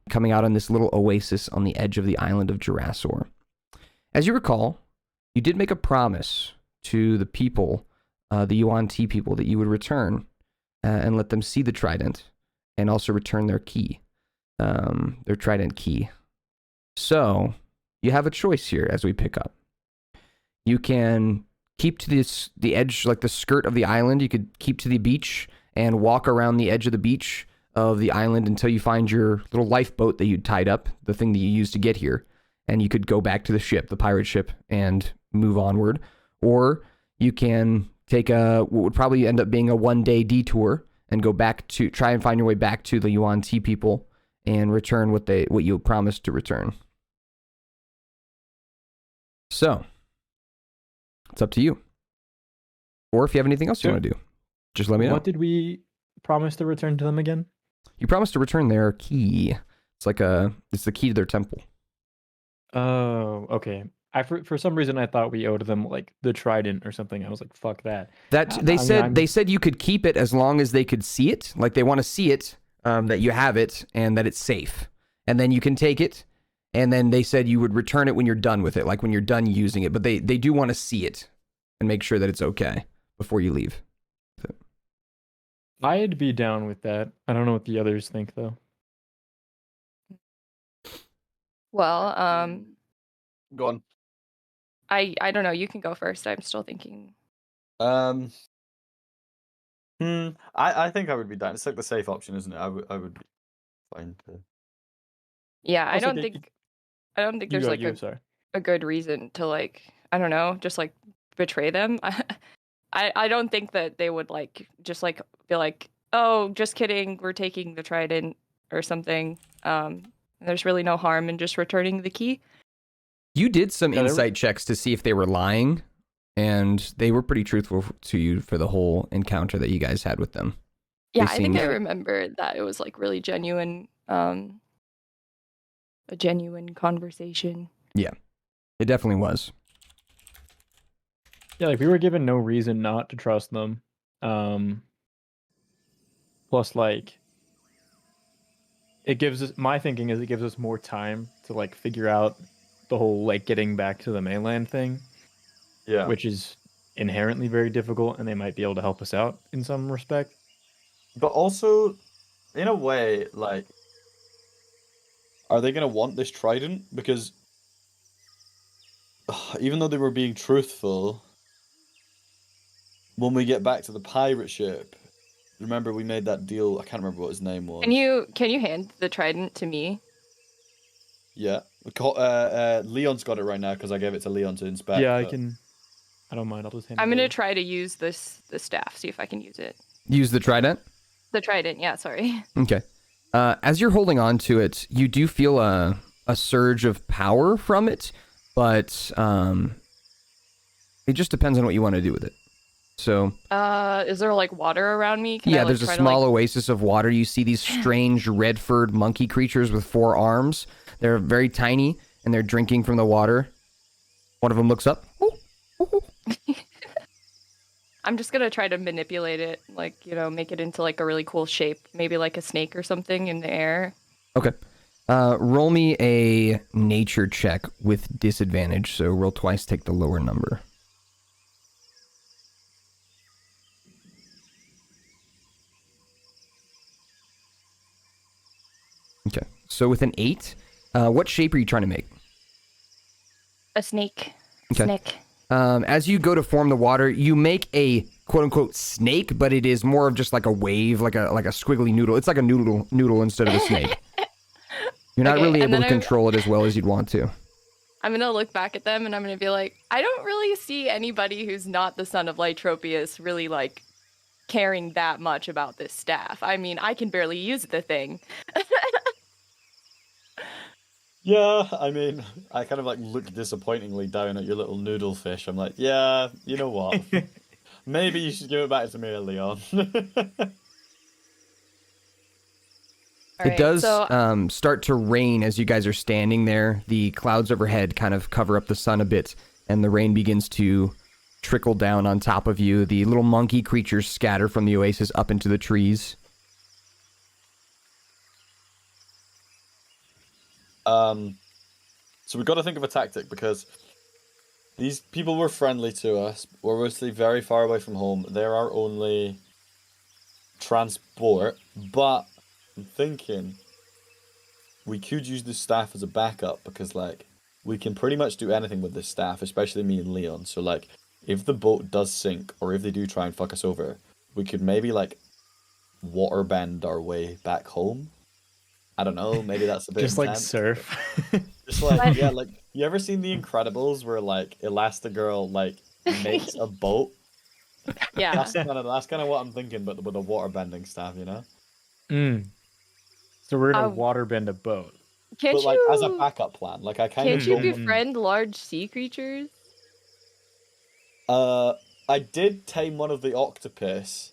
coming out on this little oasis on the edge of the island of Jurasaur. As you recall, you did make a promise to the people, the Yuan-Ti people, that you would return and let them see the trident and also return their key, their trident key. So you have a choice here as we pick up. You can keep to the edge, like the skirt of the island. You could keep to the beach and walk around the edge of the beach of the island until you find your little lifeboat that you tied up, the thing that you used to get here. And you could go back to the ship, the pirate ship, and move onward. Or you can take what would probably end up being a one-day detour and go back to, try and find your way back to the Yuan-Ti people and return what you promised to return. So, it's up to you. Or if you have anything else you want to do, just let me know. What did we promise to return to them again? You promised to return their key. It's the key to their temple. Oh, okay. For some reason I thought we owed them like the trident or something. I was like, fuck that. They said you could keep it as long as they could see it. Like they want to see it, that you have it and that it's safe. And then you can take it. And then they said you would return it when you're done with it, like when you're done using it. But they do want to see it and make sure that it's okay before you leave. I'd be down with that. I don't know what the others think though. Well, go on. I don't know. You can go first. I'm still thinking. I think I would be down. It's like the safe option, isn't it? I would be fine to. Yeah, I don't think there's like a good reason to like, I don't know, just like betray them. I don't think that they would like just like be like, oh, just kidding, we're taking the trident or something. There's really no harm in just returning the key. You did some insight checks to see if they were lying, and they were pretty truthful to you for the whole encounter that you guys had with them. Yeah, I think I remember that it was like really genuine, a genuine conversation. Yeah, it definitely was. Yeah, like we were given no reason not to trust them. Plus, like, my thinking is it gives us more time to like figure out the whole like getting back to the mainland thing. Yeah. Which is inherently very difficult, and they might be able to help us out in some respect. But also, in a way, like, are they going to want this trident? Because even though they were being truthful, when we get back to the pirate ship, remember we made that deal, I can't remember what his name was. Can you hand the trident to me? Yeah. Leon's got it right now because I gave it to Leon to inspect. Yeah, I don't mind, I'll just hand it. I'm going to try to use the staff, see if I can use it. Use the trident? The trident, yeah, sorry. Okay. As you're holding on to it, you do feel a surge of power from it, but it just depends on what you want to do with it. So, is there like water around me? Can there's a small oasis of water. You see these strange red-furred monkey creatures with 4 arms. They're very tiny, and they're drinking from the water. One of them looks up. I'm just gonna try to manipulate it, like, make it into like a really cool shape, maybe like a snake or something in the air. Okay. Roll me a nature check with disadvantage. So roll twice, take the lower number. Okay. So with an 8, what shape are you trying to make? A snake. Okay. Snake. As you go to form the water, you make a quote-unquote snake, but it is more of just like a wave, like a squiggly noodle. It's like a noodle instead of a snake. You're not really able to control it as well as you'd want to. I'm going to look back at them and I'm going to be like, I don't really see anybody who's not the son of Lytropius really like caring that much about this staff. I mean, I can barely use the thing. Yeah, I mean, I kind of like look disappointingly down at your little noodle fish. I'm like, yeah, you know what? Maybe you should give it back to me, Leon. It does start to rain as you guys are standing there. The clouds overhead kind of cover up the sun a bit, and the rain begins to trickle down on top of you. The little monkey creatures scatter from the oasis up into the trees. So we've got to think of a tactic because these people were friendly to us. We're mostly very far away from home. They're our only transport. But I'm thinking we could use this staff as a backup because, like, we can pretty much do anything with this staff, especially me and Leon. So, like, if the boat does sink or if they do try and fuck us over, we could maybe, like, waterbend our way back home. I don't know, maybe that's a bit just intense. Like surf. Just like, yeah, like, you ever seen The Incredibles where, like, Elastigirl, like, makes a boat? Yeah. That's kind of what I'm thinking, but with a waterbending staff, you know? So we're gonna waterbend a boat. Can't but, like, you, as a backup plan, like, I kind can't of you don't... befriend large sea creatures? I did tame one of the octopus,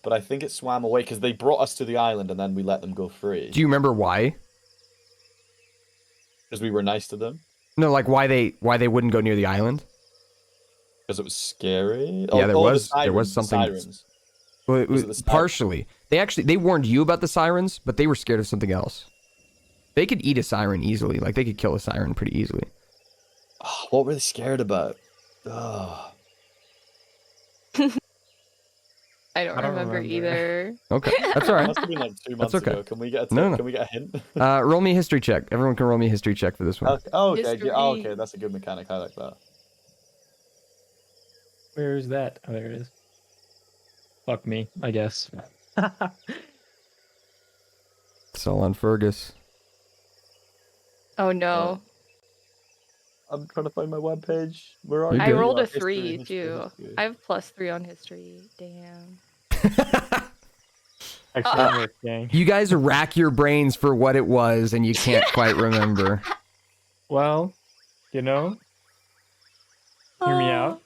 but I think it swam away because they brought us to the island and then we let them go free. Do you remember why? Because we were nice to them. No, like why they wouldn't go near the island? Because it was scary. Yeah, there was the something. sirens. Well, it was partially. They warned you about the sirens, but they were scared of something else. They could eat a siren easily. Like they could kill a siren pretty easily. Oh, what were they scared about? Oh. I don't remember either. Okay, that's all right. Must have been like 2 months ago. Can we get a No. Can we get a hint? Roll me a history check. Everyone can roll me a history check for this one. Okay. Oh, okay. History. Oh, okay. That's a good mechanic. I like that. Where is that? Oh, there it is. Fuck me, I guess. It's all on Fergus. Oh no. I'm trying to find my webpage. Where are You're I good. rolled a History, 3 history, too. history. I have +3 on history. Damn. Excellent work, gang. You guys rack your brains for what it was, and you can't quite remember. Well, you know, hear me Oh. out.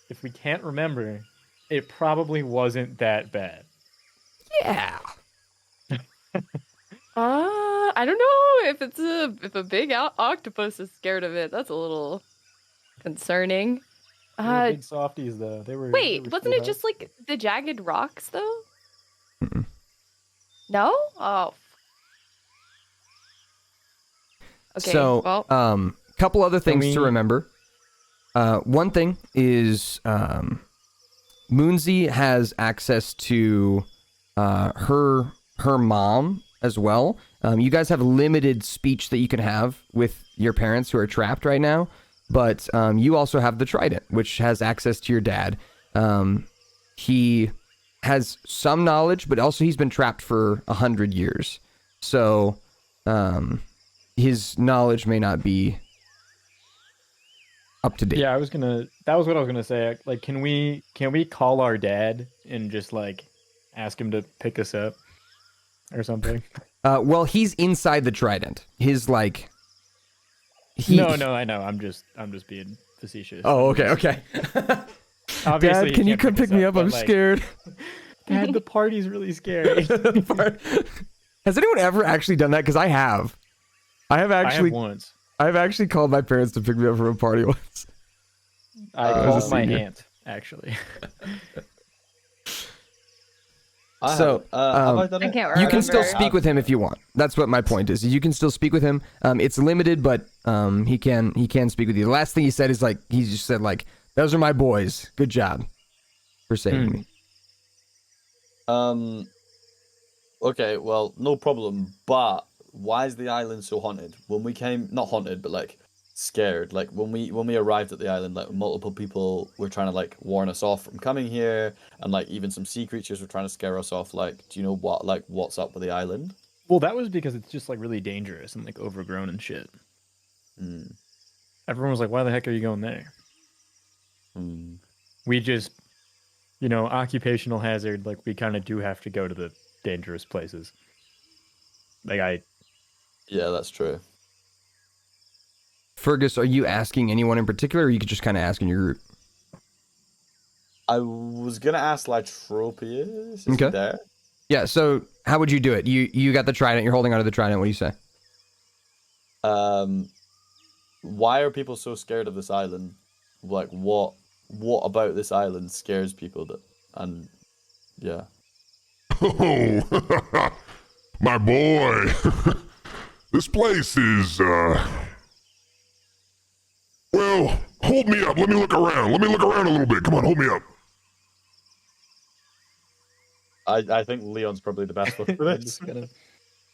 If we can't remember, it probably wasn't that bad. Yeah. I don't know if a big octopus is scared of it. That's a little concerning. They were big softies, though. They were. Wait, they were wasn't it sweethearts. just like the jagged rocks though? Mm-mm. No? Oh. Okay. So, well, couple other things to we- remember. One thing is, Moonsey has access to her mom as well. You guys have limited speech that you can have with your parents who are trapped right now, but you also have the trident, which has access to your dad. He has some knowledge, but also he's been trapped for 100 years. So his knowledge may not be up to date. Yeah, that was what I was gonna say. Like, can we call our dad and just like ask him to pick us up or something? Well, he's inside the trident. His like. No, I know. I'm just being facetious. Oh, okay. Obviously, Dad, can you can't come pick me up? but, I'm like, scared. Dad, the party's really scary. Has anyone ever actually done that? Because I have. I have once. I've actually called my parents to pick me up from a party once. I was a called my senior. aunt actually. So, have I done I it? can't remember. you can still speak with him if you want. That's what my point is. You can still speak with him. It's limited, but he can speak with you. The last thing he said is like he just said like, "Those are my boys. Good job for saving me." Okay, well, no problem. But why is the island so haunted? When we came, not haunted, but like scared. Like when we arrived at the island, like multiple people were trying to like warn us off from coming here, and like even some sea creatures were trying to scare us off. Like, do you know what's up with the island? Well, that was because it's just like really dangerous and like overgrown and shit. Everyone was like, "Why the heck are you going there?" We just, occupational hazard. Like we kind of do have to go to the dangerous places. Yeah, that's true. Fergus, are you asking anyone in particular, or you could just kind of ask in your group? I was gonna ask Lytropius. Is he Okay. there? Yeah. So how would you do it? You got the trident. You're holding onto the trident. What do you say? Why are people so scared of this island? Like, what about this island scares people? Oh, my boy. This place is, well, hold me up. Let me look around. Let me look around a little bit. Come on, hold me up. I think Leon's probably the best one for this.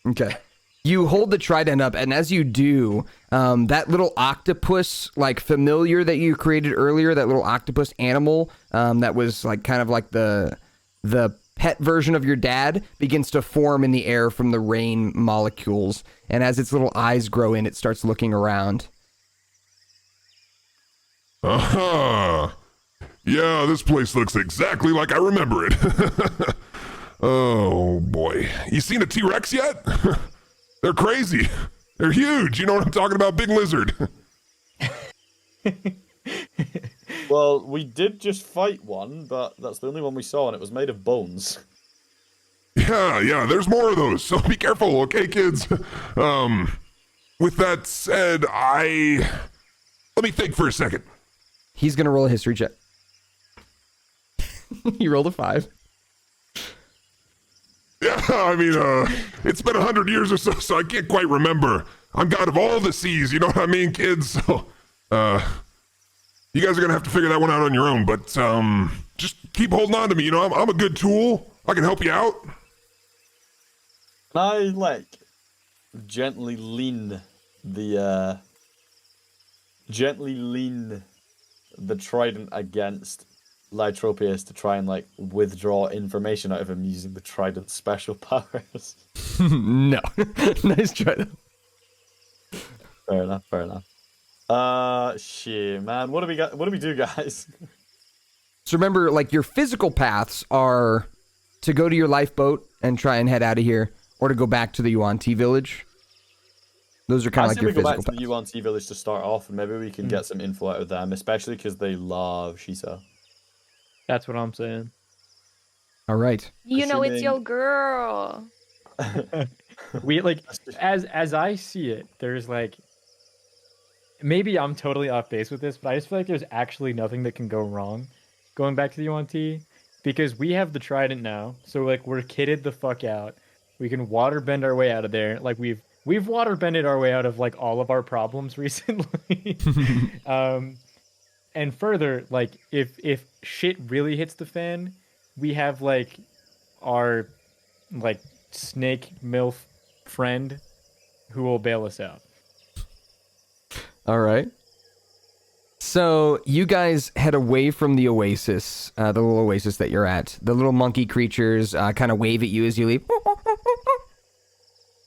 Okay. You hold the trident up, and as you do, that little octopus, like, familiar that you created earlier, that little octopus animal, that was, like, kind of like the pet version of your dad, begins to form in the air from the rain molecules. And as its little eyes grow in, it starts looking around. Aha! Yeah, this place looks exactly like I remember it. Oh, boy. You seen a T-Rex yet? They're crazy. They're huge. You know what I'm talking about? Big lizard. Well, we did just fight one, but that's the only one we saw, and it was made of bones. Yeah, there's more of those, so be careful, okay, kids? With that said, let me think for a second. He's going to roll a history check. He rolled a 5. Yeah, I mean, it's been 100 years or so I can't quite remember. I'm god of all the seas, you know what I mean, kids? So, you guys are gonna have to figure that one out on your own, but, just keep holding on to me, you know, I'm a good tool. I can help you out. Can I, like, gently lean the trident against Lytropius to try and, like, withdraw information out of him using the trident's special powers? No. Nice try, though. Fair enough. Shit, man. What do we do, guys? So remember, like, your physical paths are to go to your lifeboat and try and head out of here, or to go back to the Yuan-Ti village. Those are kind of like your physical paths. I say we go back to the Yuan-Ti village to start off, and maybe we can get some info out of them, especially because they love Shisa. That's what I'm saying. All right. You know, it's your girl. We, like, as I see it, there's, like, maybe I'm totally off base with this, but I just feel like there's actually nothing that can go wrong going back to the Yuan-Ti, because we have the trident now, so, like, we're kitted the fuck out. We can waterbend our way out of there. Like, we've waterbended our way out of, like, all of our problems recently. And further, like, if shit really hits the fan, we have, like, our, like, snake MILF friend who will bail us out. All right. So you guys head away from the oasis, the little oasis that you're at. The little monkey creatures kind of wave at you as you leave.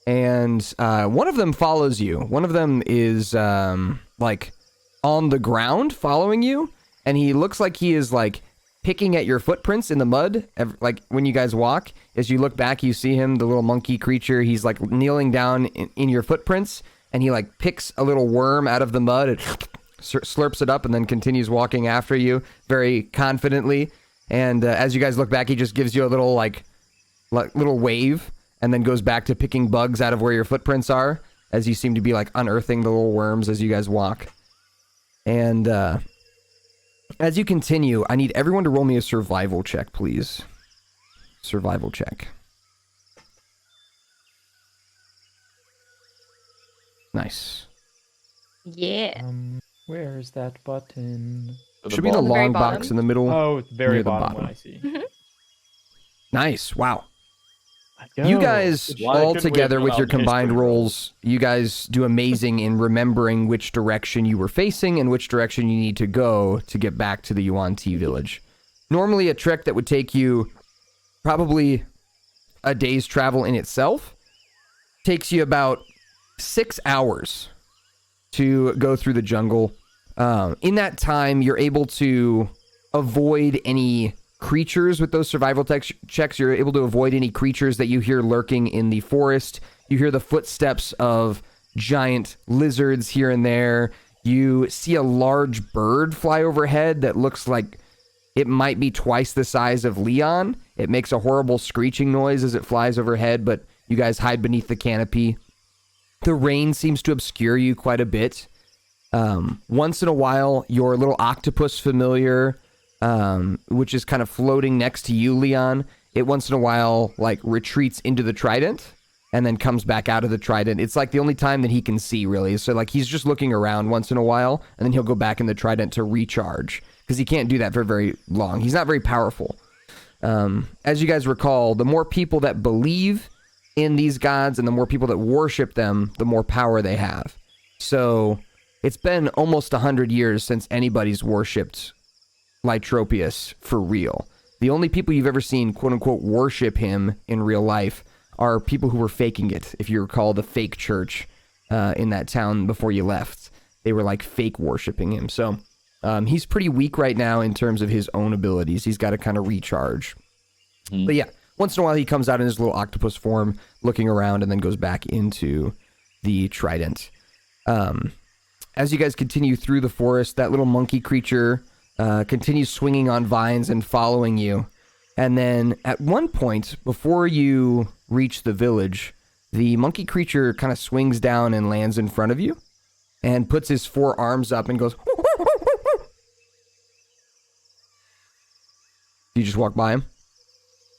And one of them follows you. One of them is, like, on the ground following you. And he looks like he is, like, picking at your footprints in the mud. Like, when you guys walk, as you look back, you see him, the little monkey creature. He's, like, kneeling down in your footprints. And he, like, picks a little worm out of the mud and slurps it up and then continues walking after you very confidently. And as you guys look back, he just gives you a little, like little wave and then goes back to picking bugs out of where your footprints are, as you seem to be, like, unearthing the little worms as you guys walk. And as you continue, I need everyone to roll me a survival check, please. Survival check. Nice. Yeah. Where's that button? Should be the long box in the middle. Oh, it's very near the bottom one, I see. Nice. Wow. Yo, You guys all together with your combined rolls, you guys do amazing in remembering which direction you were facing and which direction you need to go to get back to the Yuan-Ti village. Normally a trek that would take you probably a day's travel in itself takes you about 6 hours to go through the jungle. In that time, you're able to avoid any creatures with those survival checks. You're able to avoid any creatures that you hear lurking in the forest. You hear the footsteps of giant lizards here and there. You see a large bird fly overhead that looks like it might be twice the size of Leon. It makes a horrible screeching noise as it flies overhead, but you guys hide beneath the canopy. The rain seems to obscure you quite a bit. Once in a while, your little octopus familiar, which is kind of floating next to you, Leon, it once in a while, like, retreats into the trident and then comes back out of the trident. It's like the only time that he can see, really. So like he's just looking around once in a while, and then he'll go back in the trident to recharge, because he can't do that for very long. He's not very powerful. As you guys recall, the more people that believe in these gods and the more people that worship them, the more power they have. So it's been almost 100 years since anybody's worshipped Lytropius for real. The only people you've ever seen, quote unquote, worship him in real life are people who were faking it. If you recall the fake church in that town before you left, they were like fake worshiping him. So he's pretty weak right now in terms of his own abilities. He's got to kind of recharge. But yeah, once in a while he comes out in his little octopus form, looking around, and then goes back into the trident. As you guys continue through the forest, that little monkey creature continues swinging on vines and following you. And then at one point, before you reach the village, the monkey creature kind of swings down and lands in front of you and puts his 4 arms up and goes... You just walk by him?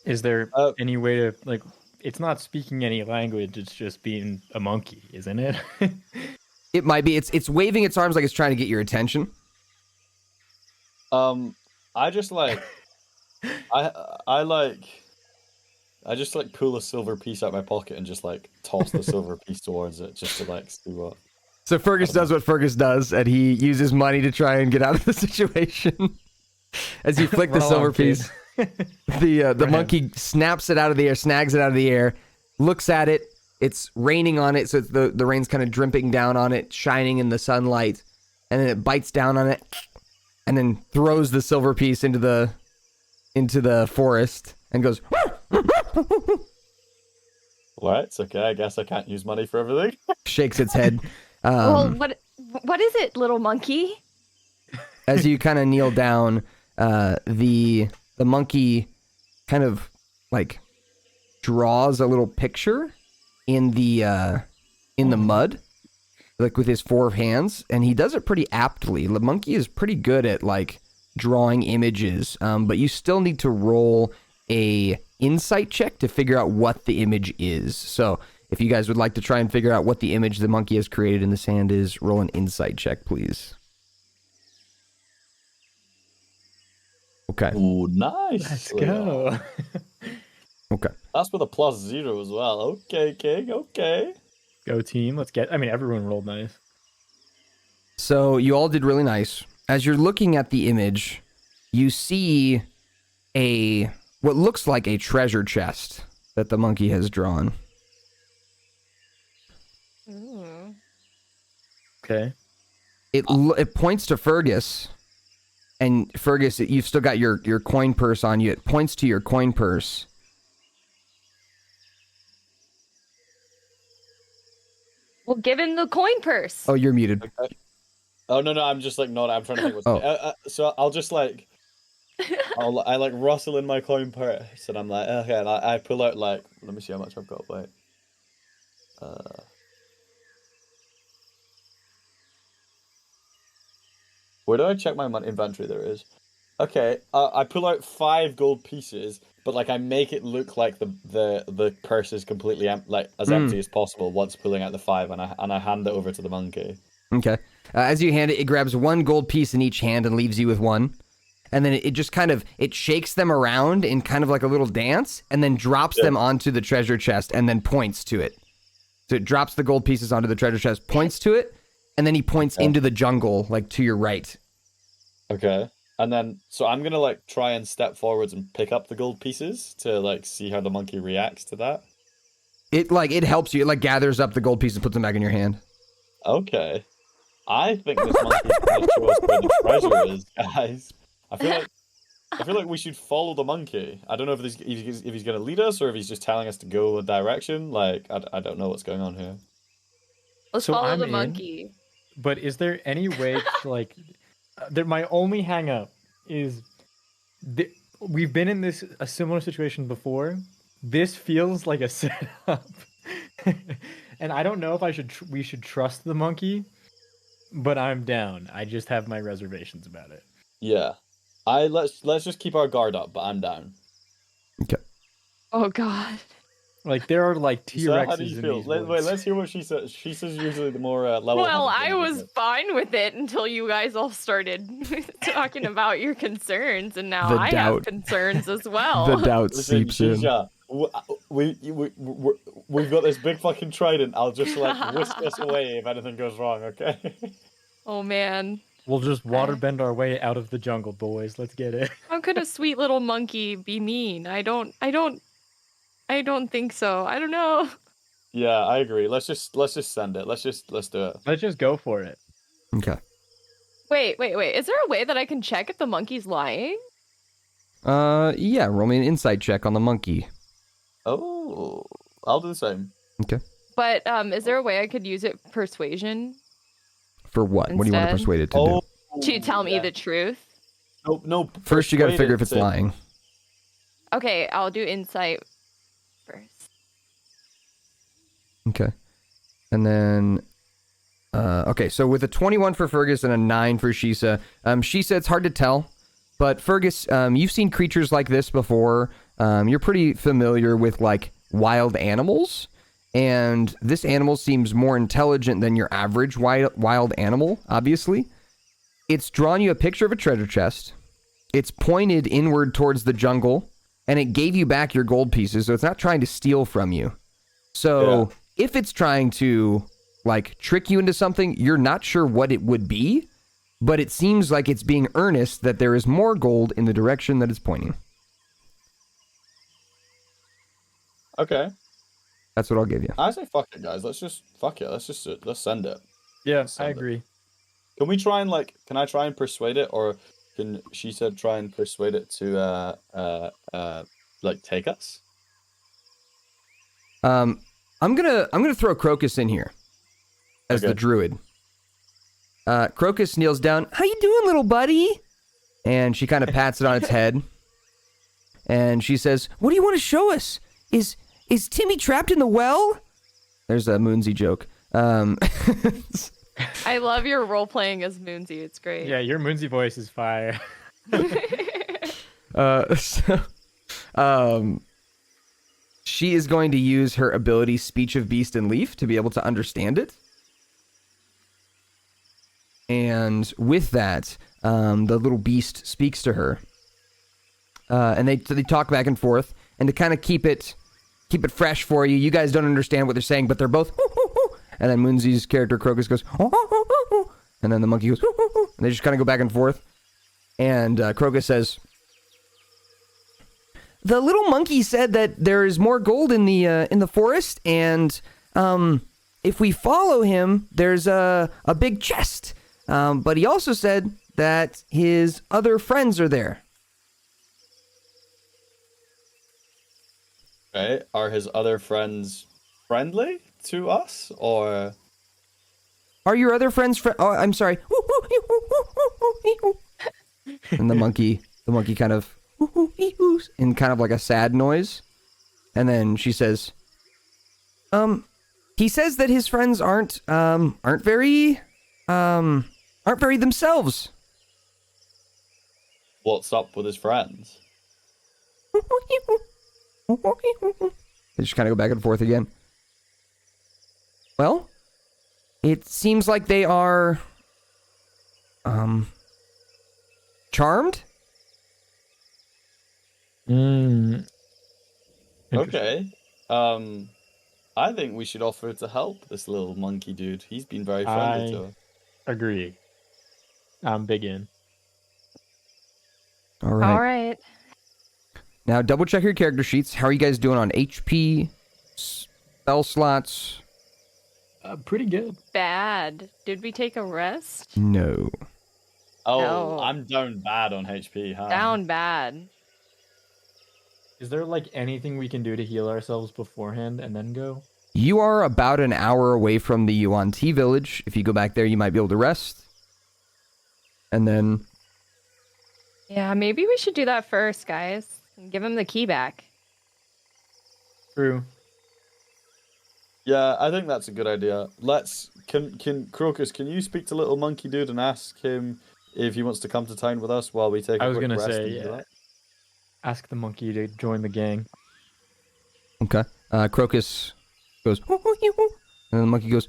Is there any way to, like, it's not speaking any language, it's just being a monkey, isn't it? It might be. It's waving its arms like it's trying to get your attention. I just like... I just like pull a silver piece out of my pocket and just like toss the silver piece towards it just to like see what. So Fergus does what Fergus does, and he uses money to try and get out of the situation. As you flick the silver piece, the monkey snaps it out of the air, snags it out of the air, looks at it. It's raining on it, so it's the rain's kind of dripping down on it, shining in the sunlight, and then it bites down on it, and then throws the silver piece into the forest and goes. Well, it's okay. I guess I can't use money for everything. Shakes its head. Well, what is it, little monkey? As you kind of kneel down, the monkey kind of like draws a little picture in the mud, like with his 4 hands, and he does it pretty aptly. The monkey is pretty good at like drawing images, but you still need to roll a insight check to figure out what the image is. So if you guys would like to try and figure out what the image the monkey has created in the sand is, roll an insight check, please. Okay. Ooh, nice. Let's go. Okay. That's with a +0 as well. Okay, King. Okay. Go team. Let's get. I mean, everyone rolled nice. So you all did really nice. As you're looking at the image, you see what looks like a treasure chest that the monkey has drawn. Okay. It points to Fergus, and Fergus, you've still got your coin purse on you. It points to your coin purse. Well, give him the coin purse. Oh, you're muted. Okay. Oh no, I'm just like not. I'm trying to think what's. So I'll just like. I like rustle in my coin purse and I'm like, okay, and I pull out like, let me see how much I've got. Wait. Where do I check my inventory? There is. Okay, I pull out 5 gold pieces, but like I make it look like the purse is completely as empty as possible once pulling out the 5, and I hand it over to the monkey. Okay. As you hand it, it grabs 1 gold piece in each hand and leaves you with 1. And then it just kind of, it shakes them around in kind of like a little dance, and then drops them onto the treasure chest and then points to it. So it drops the gold pieces onto the treasure chest, points to it, and then he points into the jungle, like to your right. Okay. And then, so I'm going to like try and step forwards and pick up the gold pieces to like see how the monkey reacts to that. It helps you. It like gathers up the gold pieces and puts them back in your hand. Okay. I think this monkey can show us where the treasure is, guys. I feel like we should follow the monkey. I don't know if he's going to lead us or if he's just telling us to go a direction. Like, I don't know what's going on here. Let's follow the monkey. But is there any way to, like... my only hang up is... we've been in a similar situation before. This feels like a setup. And I don't know if we should trust the monkey, but I'm down. I just have my reservations about it. Yeah. Let's just keep our guard up, but I'm down. Okay. Oh God. Like there are like T-Rexes how do you in feel? these woods. Let's hear what she says. She says usually the more level. Well, I was fine with it until you guys all started talking about your concerns, and now I have concerns as well. The doubt seeps in. We've got this big fucking trident. I'll just like whisk us away if anything goes wrong, okay? Oh man. We'll just waterbend our way out of the jungle, boys. Let's get it. How could a sweet little monkey be mean? I don't think so. I don't know. Yeah, I agree. Let's just send it. Let's do it. Let's just go for it. Okay. Wait. Is there a way that I can check if the monkey's lying? Yeah, roll me an insight check on the monkey. Oh, I'll do the same. Okay. But is there a way I could use it persuasion? For what? Instead? What do you want to persuade it to do? To tell me the truth? No. First, you got to figure if it's lying. Okay, I'll do insight first. Okay. And then, okay, so with a 21 for Fergus and a 9 for Shisa, Shisa, it's hard to tell, but Fergus, you've seen creatures like this before. You're pretty familiar with, like, wild animals, and this animal seems more intelligent than your average wild animal, obviously. It's drawn you a picture of a treasure chest. It's pointed inward towards the jungle, and it gave you back your gold pieces, so it's not trying to steal from you. So if it's trying to, like, trick you into something, you're not sure what it would be, but it seems like it's being earnest that there is more gold in the direction that it's pointing. Okay. That's what I'll give you. I say fuck it, guys. Let's send it. Yeah, I agree. Can we try and can I try and persuade it, or can she said try and persuade it to take us? I'm gonna throw Crocus in here as the druid. Crocus kneels down. How you doing, little buddy? And she kind of pats it on its head. And she says, "What do you want to show us? Is Timmy trapped in the well?" There's a Moonsy joke. I love your role playing as Moonsy. It's great. Yeah, your Moonsy voice is fire. She is going to use her ability Speech of Beast and Leaf to be able to understand it. And with that, the little beast speaks to her. And they talk back and forth. And to kind of keep it fresh for you, you guys don't understand what they're saying, but they're both and then Moonsy's character Crocus goes and then the monkey goes and they just kind of go back and forth. And Crocus says, "The little monkey said that there is more gold in the forest, and if we follow him, there's a big chest. But he also said that his other friends are there." Okay, are his other friends friendly to us, or are your other friends oh, I'm sorry. And the monkey kind of in kind of like a sad noise. And then she says, he says that his friends aren't very themselves. What's up with his friends? They just kind of go back and forth again. Well, it seems like they are charmed. Okay. I think we should offer to help this little monkey dude. He's been very friendly to us. Agree. I'm big in. All right. All right. Now, double check your character sheets. How are you guys doing on HP, spell slots? Pretty good. Bad. Did we take a rest? No. Oh, No. I'm down bad on HP, huh? Down bad. Is there anything we can do to heal ourselves beforehand and then go? You are about an hour away from the Yuan-Ti village. If you go back there, you might be able to rest. And then... Yeah, maybe we should do that first, guys. And give him the key back. True. Yeah, I think that's a good idea. Can Crocus, can you speak to little monkey dude and ask him if he wants to come to town with us while we take a quick rest? Ask the monkey to join the gang. Okay. Crocus goes, and the monkey goes,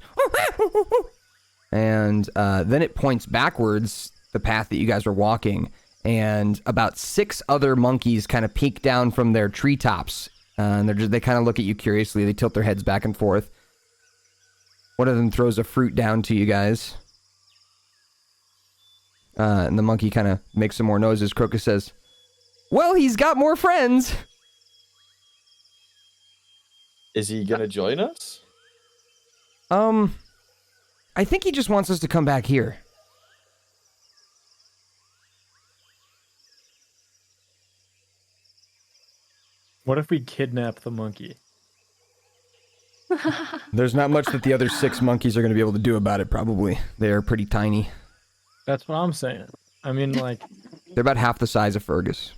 and then it points backwards, the path that you guys were walking, and about 6 other monkeys kind of peek down from their treetops, and they kind of look at you curiously. They tilt their heads back and forth. One of them throws a fruit down to you guys, and the monkey kind of makes some more noises. Crocus says, well, he's got more friends. Is he gonna join us? I think he just wants us to come back here. What if we kidnap the monkey? There's not much that the other 6 monkeys are going to be able to do about it, probably. They are pretty tiny. That's what I'm saying. I mean, like... They're about half the size of Fergus.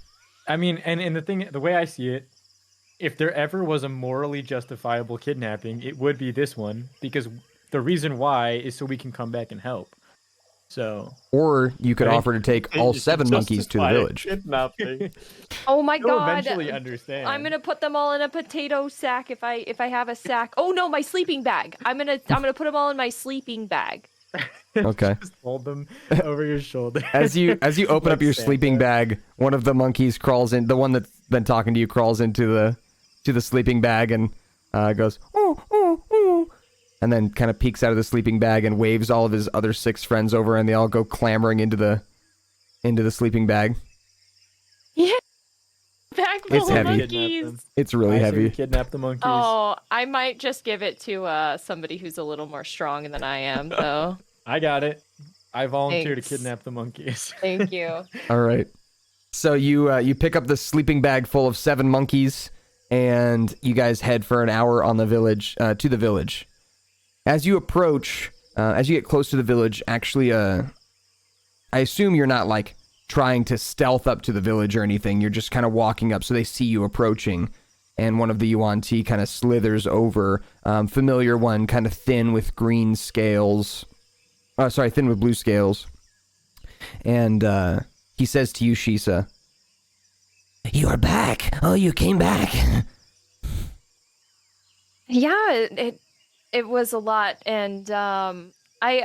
I mean, and the way I see it, if there ever was a morally justifiable kidnapping, it would be this one, because the reason why is so we can come back and help. So... Or you could offer to take all 7 monkeys to the village. Kidnapping. Oh my You'll god! eventually understand. I'm gonna put them all in a potato sack if I have a sack. Oh no, my sleeping bag. I'm gonna put them all in my sleeping bag. Okay. Just hold them over your shoulder. As you open up Like your Santa. sleeping bag, one of the monkeys crawls in. The one that's been talking to you crawls into the sleeping bag and goes oh, and then kind of peeks out of the sleeping bag and waves all of his other 6 friends over, and they all go clambering into the sleeping bag. Yeah. Bag full It's of heavy. monkeys. It's really I say we heavy. Kidnap the monkeys. Oh, I might just give it to somebody who's a little more strong than I am, though. I got it. I volunteer Thanks. to kidnap the monkeys. Thank you. All right. So you pick up the sleeping bag full of 7 monkeys, and you guys head for an hour on the village to the village. As you approach, as you get close to the village, actually, I assume you're not like trying to stealth up to the village or anything. You're just kind of walking up, so they see you approaching, and one of the Yuan-Ti kind of slithers over. Familiar one, kind of thin with green scales. Thin with blue scales. And he says to you, Shisa, "You are back. Oh, you came back." Yeah, it was a lot, and I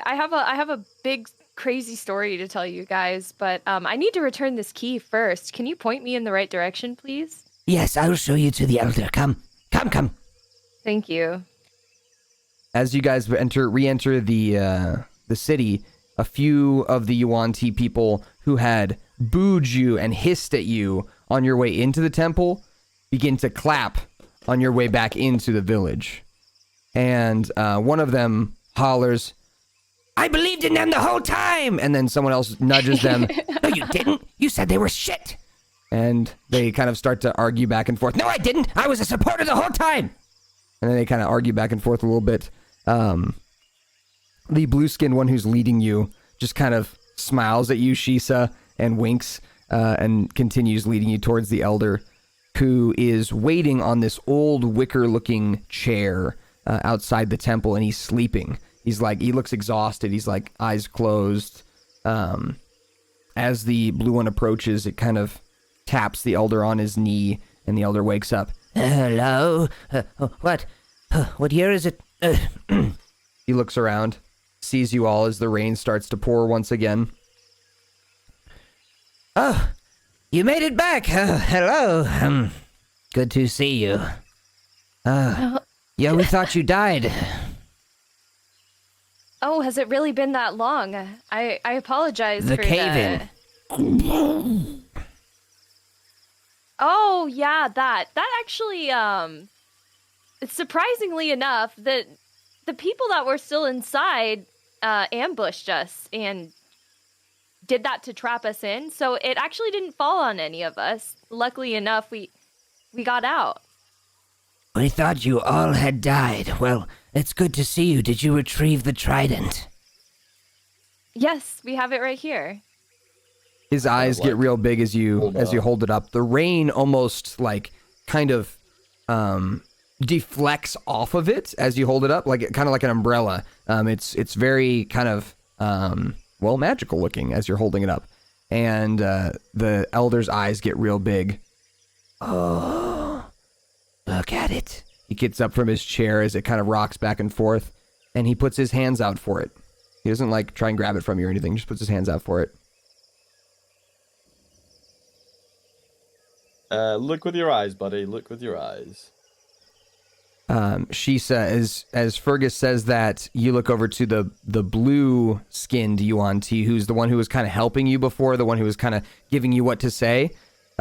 have a big crazy story to tell you guys, but I need to return this key first. Can you point me in the right direction, please? Yes, I will show you to the elder. Come. Thank you. As you guys re-enter the city, a few of the Yuan-Ti people who had booed you and hissed at you on your way into the temple begin to clap on your way back into the village. And one of them hollers, "I believed in them the whole time!" And then someone else nudges them, "No, you didn't. You said they were shit." And they kind of start to argue back and forth. "No, I didn't. I was a supporter the whole time." And then they kind of argue back and forth a little bit. The blue-skinned one who's leading you just kind of smiles at you, Shisa, and winks, and continues leading you towards the elder, who is waiting on this old wicker-looking chair outside the temple, and he's sleeping. He looks exhausted. He's like eyes closed. As the blue one approaches, it kind of taps the elder on his knee, and the elder wakes up. "Hello? What year is it?" He looks around, sees you all as the rain starts to pour once again. "Oh, you made it back. Hello. Good to see you. Yeah, we thought you died." Oh, has it really been that long? I apologize The for cave-in. Oh, yeah, that actually, surprisingly enough, that the people that were still inside ambushed us and did that to trap us in. So it actually didn't fall on any of us. Luckily enough, we got out. "We thought you all had died. Well, it's good to see you. Did you retrieve the trident?" Yes, we have it right here. His eyes get real big as you hold it up. The rain almost kind of deflects off of it as you hold it up, kind of like an umbrella. It's very kind of magical looking as you're holding it up, and the elder's eyes get real big. "Oh, look at it. He gets up from his chair as it kind of rocks back and forth, and he puts his hands out for it. He doesn't like try and grab it from you or anything, just puts his hands out for it. Look with your eyes, buddy. Look with your eyes. She says, as Fergus says that, you look over to the blue-skinned Yuan-Ti, who's the one who was kind of helping you before, the one who was kind of giving you what to say.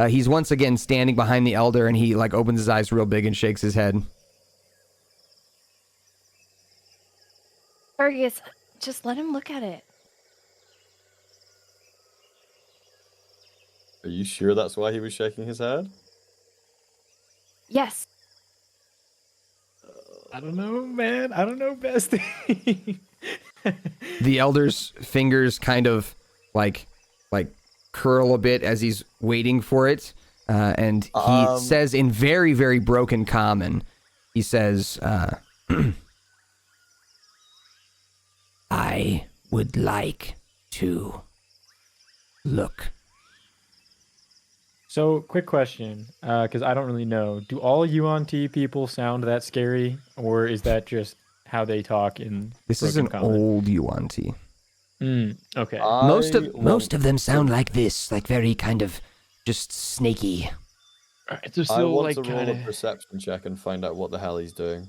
He's once again standing behind the elder, and he like opens his eyes real big and shakes his head. Fergus, just let him look at it. Are you sure that's why he was shaking his head? Yes. I don't know, man. I don't know, bestie. The elder's fingers kind of like curl a bit as he's waiting for it, and he says in very, very broken common, he says, I would like to look. So, quick question, because I don't really know. Do all Yuan-Ti people sound that scary, or is that just how they talk in This is an common? old Yuan-Ti. Okay. Most of them sound like this, like very kind of just snaky. Alright, so I still want like to roll kind a perception check and find out what the hell he's doing.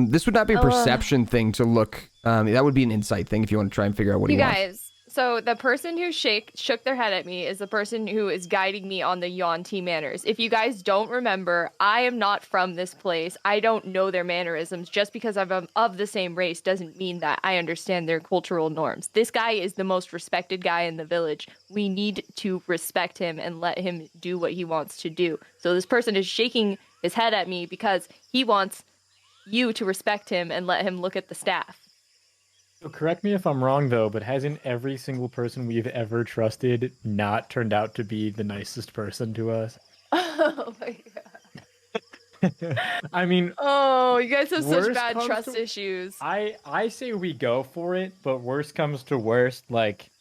This would not be a perception thing to look. That would be an insight thing if you want to try and figure out what he wants. You guys, so the person who shook their head at me is the person who is guiding me on the Yuan-Ti manners. If you guys don't remember, I am not from this place. I don't know their mannerisms. Just because I'm of the same race doesn't mean that I understand their cultural norms. This guy is the most respected guy in the village. We need to respect him and let him do what he wants to do. So this person is shaking his head at me because he wants you to respect him and let him look at the staff. So correct me if I'm wrong, though, but hasn't every single person we've ever trusted not turned out to be the nicest person to us? Oh my god. I mean... Oh, you guys have such bad comes trust to- issues. I say we go for it, but worst comes to worst, like...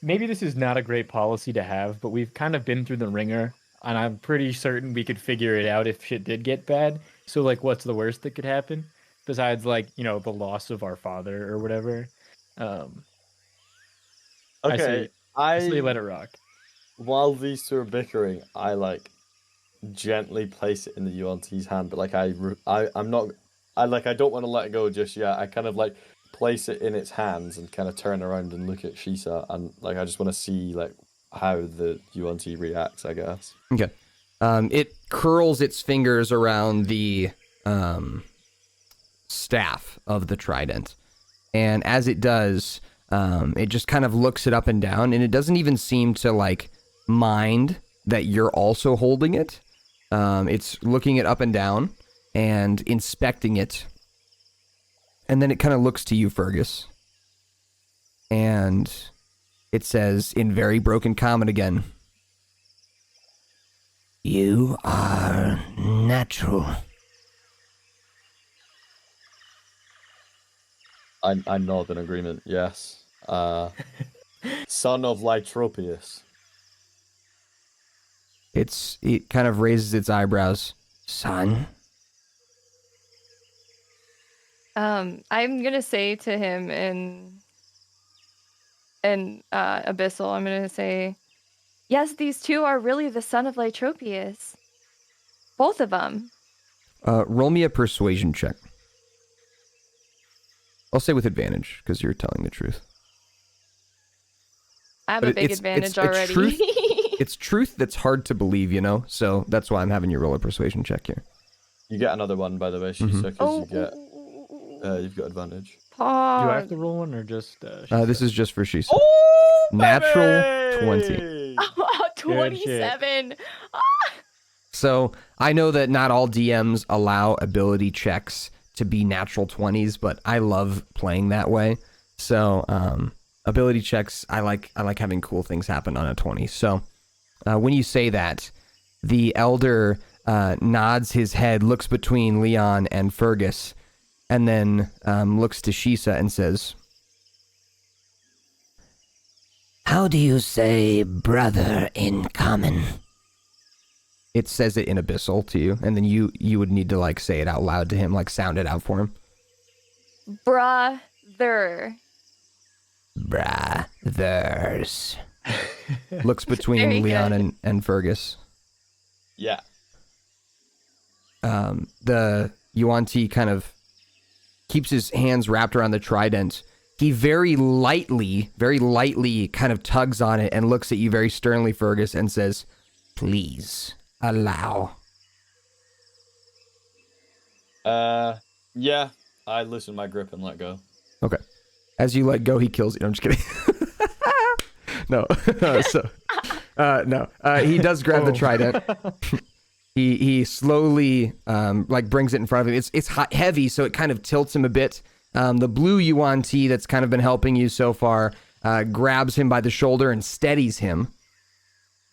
Maybe this is not a great policy to have, but we've kind of been through the ringer, and I'm pretty certain we could figure it out if shit did get bad. So, like, what's the worst that could happen? Besides, like, you know, the loss of our father or whatever. Okay, I say let it rock. While these two are bickering, I like gently place it in the Yuan-Ti's hand, but like I'm not, I don't want to let it go just yet. I kind of like place it in its hands and kind of turn around and look at Shisa, and like I just want to see like how the Yuan-Ti reacts, I guess. Okay. It curls its fingers around the staff of the trident, and as it does, it just kind of looks it up and down, and it doesn't even seem to like mind that you're also holding it. It's looking it up and down and inspecting it, and then it kind of looks to you, Fergus, and it says in very broken common again, "You are natural." I nod in agreement, yes. Son of Lytropius. It kind of raises its eyebrows. Son? I'm gonna say to him in Abyssal, I'm gonna say, yes, these two are really the son of Lytropius. Both of them. Roll me a persuasion check. I'll say with advantage, because you're telling the truth. I have But a big advantage already. It's truth that's hard to believe, you know? So that's why I'm having you roll a persuasion check here. You get another one, by the way, Shisa, because you've got advantage. Do I have to roll one or just... This is just for Shisa. Oh, Natural 20. 27. So I know that not all DMs allow ability checks to be natural 20s, but I love playing that way. So ability checks, I like having cool things happen on a 20. So when you say that, the elder nods his head, looks between Leon and Fergus, and then looks to Shisa and says, "How do you say brother in common?" it says it in Abyssal to you, and then you would need to like say it out loud to him, like sound it out for him. Brother. Brothers. Looks between Leon and Fergus. Yeah. The Yuan-Ti kind of keeps his hands wrapped around the trident. He very lightly kind of tugs on it and looks at you very sternly, Fergus, and says, "Please allow." Yeah. I loosen my grip and let go. Okay. As you let go, he kills you. I'm just kidding. No. No. He does grab the trident. He slowly like brings it in front of him. It's heavy, so it kind of tilts him a bit. The blue Yuan-Ti that's kind of been helping you so far grabs him by the shoulder and steadies him.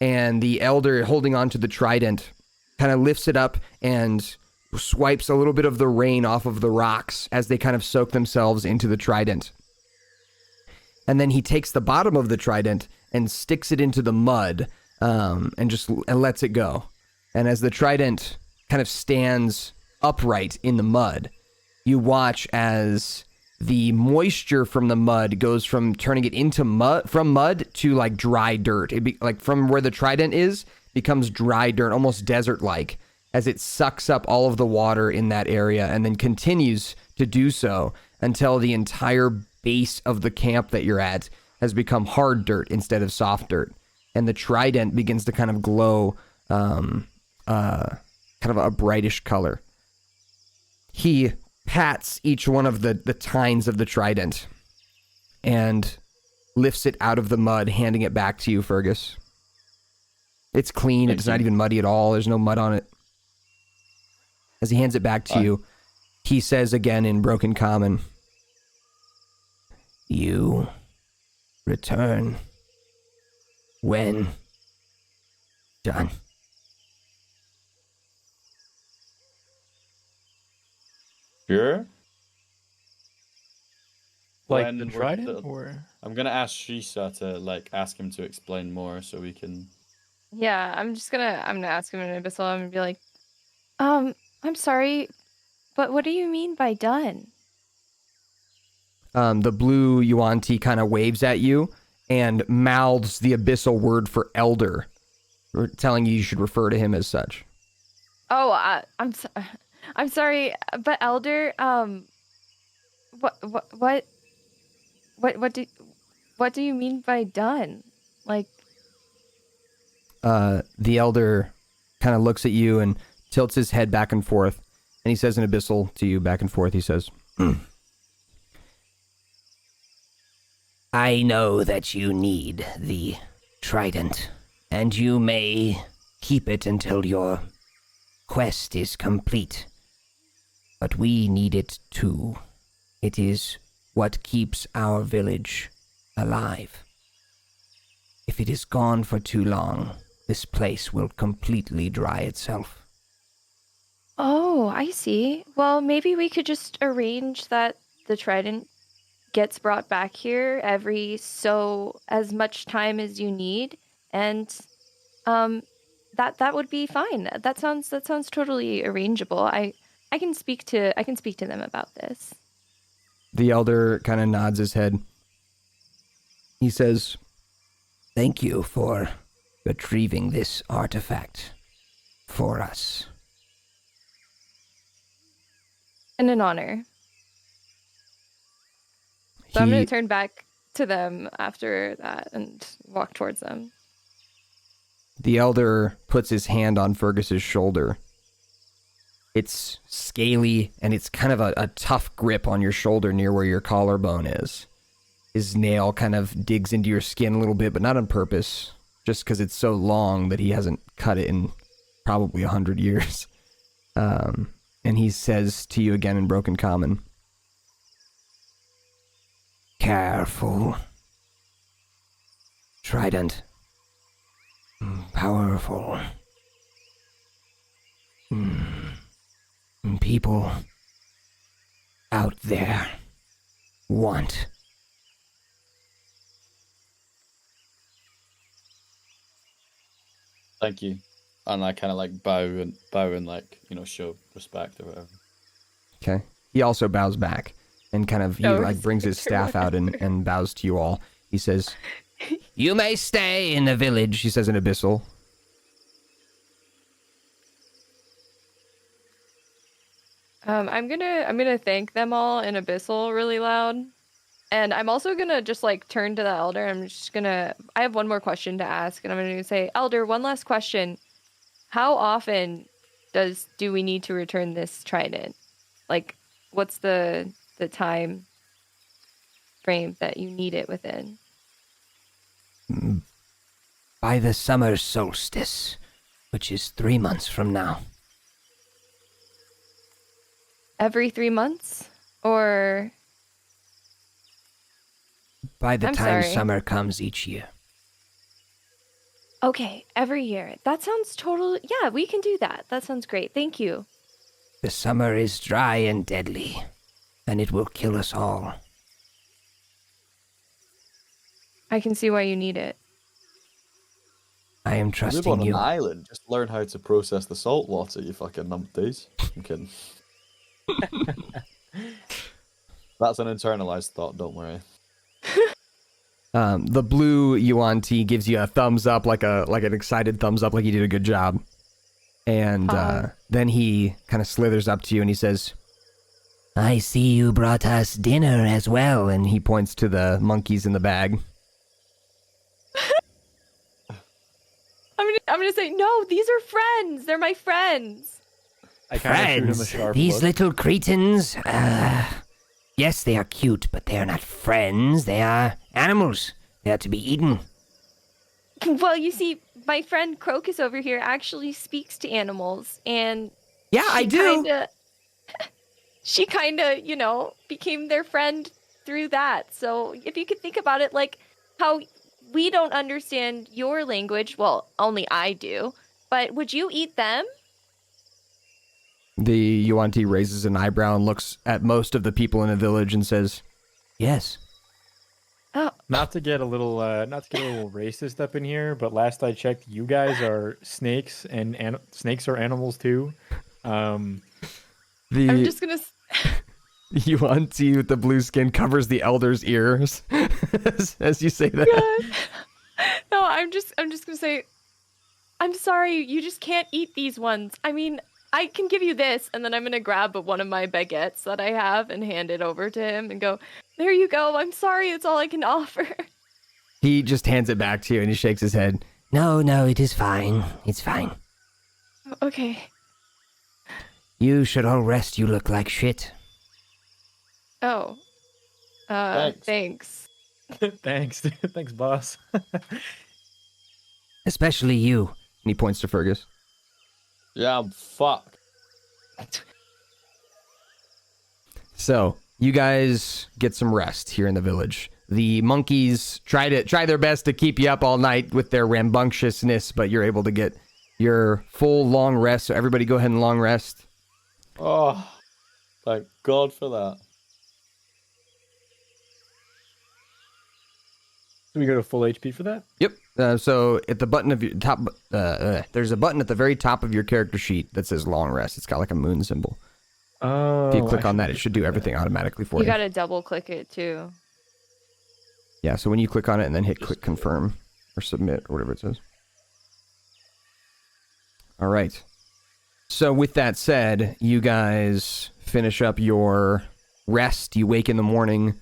And the elder, holding onto the trident, kind of lifts it up and swipes a little bit of the rain off of the rocks as they kind of soak themselves into the trident. And then he takes the bottom of the trident and sticks it into the mud and lets it go. And as the trident kind of stands upright in the mud, you watch as the moisture from the mud goes from turning it into mud to like dry dirt. Like from where the trident is, becomes dry dirt, almost desert-like, as it sucks up all of the water in that area and then continues to do so until the entire base of the camp that you're at has become hard dirt instead of soft dirt. And the trident begins to kind of glow kind of a brightish color. He pats each one of the tines of the trident and lifts it out of the mud, handing it back to you, Fergus. It's clean. It's not even muddy at all. There's no mud on it. As he hands it back to you, he says again in broken common, "You return when done." Sure. Like the trident, or I'm gonna ask Shisa to like ask him to explain more so we can. Yeah, I'm gonna ask him in Abyssal. I'm gonna be like, I'm sorry, but what do you mean by done? The blue Yuan-Ti kind of waves at you and mouths the Abyssal word for elder, telling you should refer to him as such. Oh, I'm sorry, but elder, what do you mean by done? Like, the elder kind of looks at you and tilts his head back and forth, and he says in Abyssal to you back and forth, he says, "I know that you need the trident, and you may keep it until your quest is complete. But we need it too. It is what keeps our village alive. If it is gone for too long, this place will completely dry itself." oh, I see. Well, maybe we could just arrange that the trident gets brought back here as much time as you need, and that would be fine. That sounds totally arrangeable. I can speak to them about this. The elder kind of nods his head. He says, "Thank you for retrieving this artifact for us." And an honor. So I'm going to turn back to them after that and walk towards them. The elder puts his hand on Fergus's shoulder. It's scaly, and it's kind of a tough grip on your shoulder near where your collarbone is. His nail kind of digs into your skin a little bit, but not on purpose, just because it's so long that he hasn't cut it in probably 100 years. And he says to you again in broken common, "Careful. Trident. Powerful. People out there want." Thank you. And I kind of like bow and like, you know, show respect or whatever. Okay. He also bows back and kind of, he like brings his staff out and bows to you all. He says, "You may stay in the village," he says in Abyssal. I'm gonna thank them all in Abyssal really loud. And I'm also gonna just like turn to the elder. I have one more question to ask, and I'm gonna say, Elder, one last question. How often do we need to return this trident? Like, what's the time frame that you need it within? By the summer solstice, which is 3 months from now. Every 3 months? Or... By the time summer comes each year. Okay, every year. That sounds yeah, we can do that. That sounds great. Thank you. The summer is dry and deadly, and it will kill us all. I can see why you need it. I am trusting you. you. Live on an island. Just learn how to process the salt water, you fucking numpties. I'm kidding. That's an internalized thought, don't worry. The blue Yuan-Ti gives you a thumbs up, like an excited thumbs up, like you did a good job. And then he kind of slithers up to you and he says, "I see you brought us dinner as well." And he points to the monkeys in the bag. I'm gonna say, no, these are friends. They're my friends. Friends? These little cretins? Yes, they are cute, but they are not friends. They are animals. They are to be eaten. Well, you see, my friend Crocus over here actually speaks to animals, and yeah, I do. She kind of, you know, became their friend through that. So if you could think about it, like how we don't understand your language, well, only I do. But would you eat them? The Yuan-Ti raises an eyebrow and looks at most of the people in the village and says, "Yes." Oh. Not to get a little racist up in here, but last I checked, you guys are snakes, and snakes are animals too. I'm just gonna. Yuan-Ti with the blue skin covers the elder's ears as you say that. God. No, I'm just gonna say, I'm sorry, you just can't eat these ones. I mean, I can give you this, and then I'm gonna grab one of my baguettes that I have and hand it over to him and go, "There you go. I'm sorry, it's all I can offer." He just hands it back to you and he shakes his head. No, it is fine. It's fine. Okay. You should all rest. You look like shit. Oh. Thanks. Thanks. Thanks, boss. Especially you. And he points to Fergus. Yeah, I'm fucked. So, you guys get some rest here in the village. The monkeys try their best to keep you up all night with their rambunctiousness, but you're able to get your full long rest. So everybody go ahead and long rest. Oh, thank God for that. Do we go to full HP for that? Yep. So at the button of your top, there's a button at the very top of your character sheet that says long rest. It's got like a moon symbol. Oh. If you click on that, it should do everything automatically for you. You gotta double click it too. Yeah, so when you click on it and then hit click confirm or submit or whatever it says. All right. So with that said, you guys finish up your rest. You wake in the morning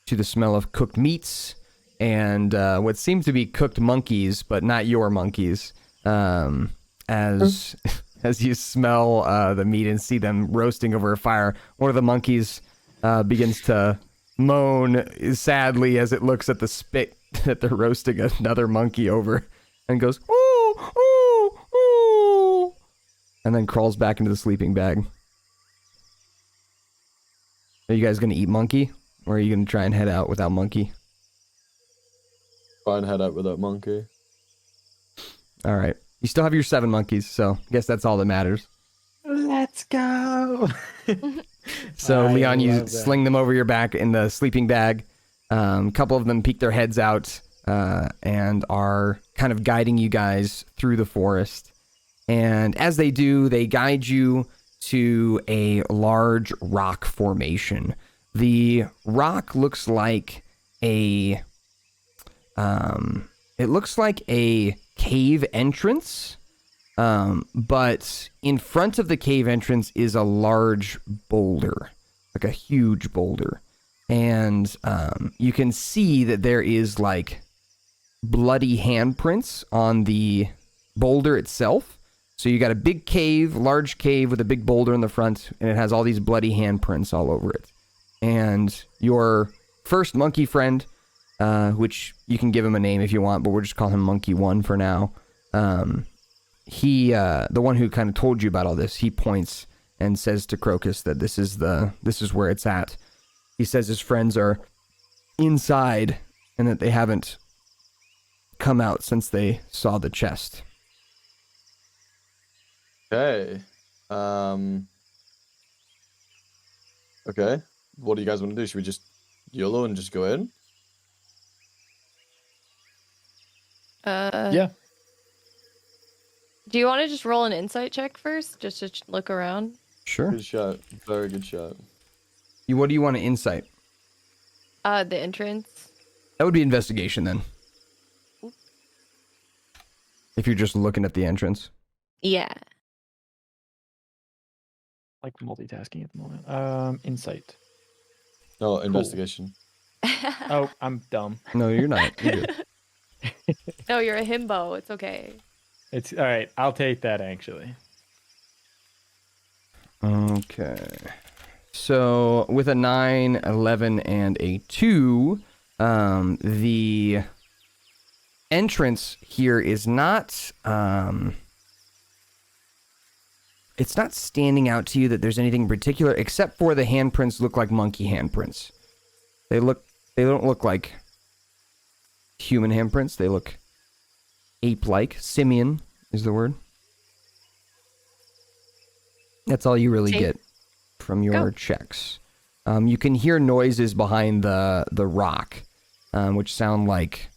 to the smell of cooked meats and what seems to be cooked monkeys, but not your monkeys. As you smell the meat and see them roasting over a fire, one of the monkeys begins to moan sadly as it looks at the spit that they're roasting another monkey over and goes, "Ooh, ooh, ooh," and then crawls back into the sleeping bag. Are you guys going to eat monkey, or are you going to try and head out without monkey? Try and head out without monkey. All right. You still have your 7 monkeys, so I guess that's all that matters. Let's go. So, Leon, you sling them over your back in the sleeping bag. A couple of them peek their heads out and are kind of guiding you guys through the forest. And as they do, they guide you to a large rock formation. The rock looks like a cave entrance, but in front of the cave entrance is a large boulder, like a huge boulder. And you can see that there is like bloody handprints on the boulder itself. So you got a big cave, large cave with a big boulder in the front, and it has all these bloody handprints all over it. And your first monkey friend, which you can give him a name if you want, but we'll just call him Monkey 1 for now. He, the one who kind of told you about all this, he points and says to Crocus that this is where it's at. He says his friends are inside and that they haven't come out since they saw the chest. Okay. Okay. What do you guys want to do? Should we just YOLO and just go in? Yeah. Do you want to just roll an insight check first, just to look around? Sure. Good shot. Very good shot. What do you want to insight? The entrance. That would be investigation then. If you're just looking at the entrance. Yeah. Like multitasking at the moment. Insight. Oh, investigation. Oh, I'm dumb. No, you're not. You're good. No, you're a himbo. It's okay. It's all right. I'll take that actually. Okay. So with a 9, 11, and a 2, the entrance here is not it's not standing out to you that there's anything particular, except for the handprints look like monkey handprints. They don't look like human handprints. They look ape-like. Simian is the word. That's all you really get from your checks. You can hear noises behind the rock, which sound like,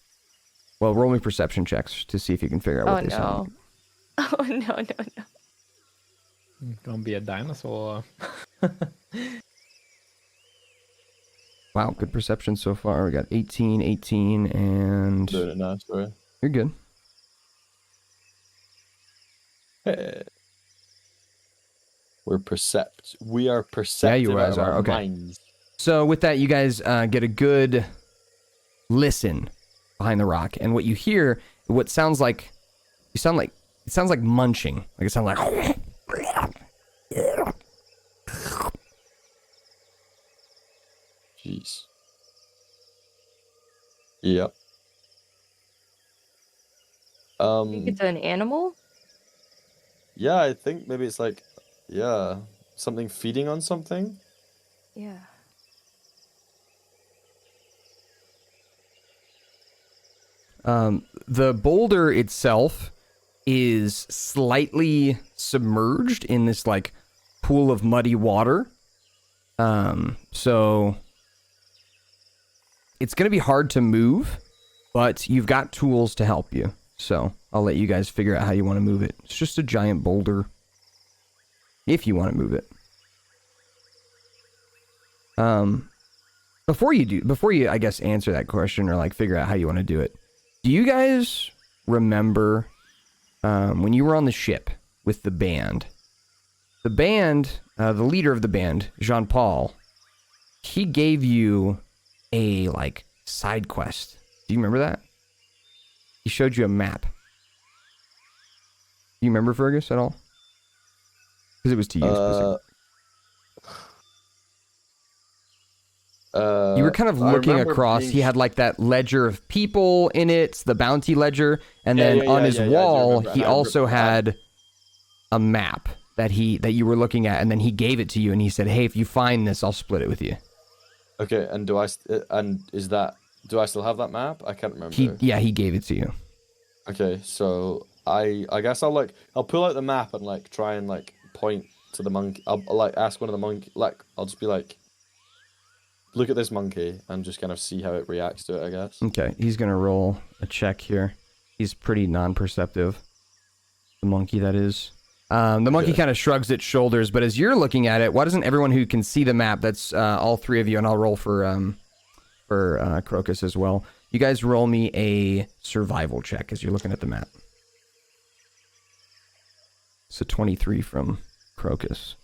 well, roll me perception checks to see if you can figure out what they sound like. Oh, no. Gonna be a dinosaur. Wow, good perception so far. We got 18, 18, and... Doing it now, sorry. You're good. Hey. We are perceptive. Yeah, you guys out of are. our Okay. minds. So with that, you guys get a good listen behind the rock, and what you hear, what sounds like, it sounds like munching. Like it sounds like... Jeez. Yep. Think it's an animal? Yeah, I think maybe it's like, yeah, something feeding on something. Yeah. The boulder itself is slightly submerged in this like pool of muddy water. So it's going to be hard to move, but you've got tools to help you. So I'll let you guys figure out how you want to move it. It's just a giant boulder. If you want to move it. Before you, I guess, answer that question or like figure out how you want to do it. Do you guys remember when you were on the ship with the band? The band, the leader of the band, Jean-Paul, he gave you a like side quest. Do you remember that? He showed you a map. Do you remember, Fergus, at all? Because it was to you specifically. You were kind of looking across. He had like that ledger of people in it, the bounty ledger, and then on his wall, he also had a map that you were looking at, and then he gave it to you, and he said, "Hey, if you find this, I'll split it with you." Okay, and do I still have that map? I can't remember. He gave it to you. Okay, so I guess I'll pull out the map and like try and like point to the monkey. I'll like ask one of the monkey, like I'll just be like, look at this monkey and just kind of see how it reacts to it, I guess. Okay, he's gonna roll a check here. He's pretty non-perceptive. The monkey, that is. The monkey kind of shrugs its shoulders, but as you're looking at it, why doesn't everyone who can see the map, that's all three of you, and I'll roll for Crocus as well. You guys roll me a survival check as you're looking at the map. So 23 from Crocus.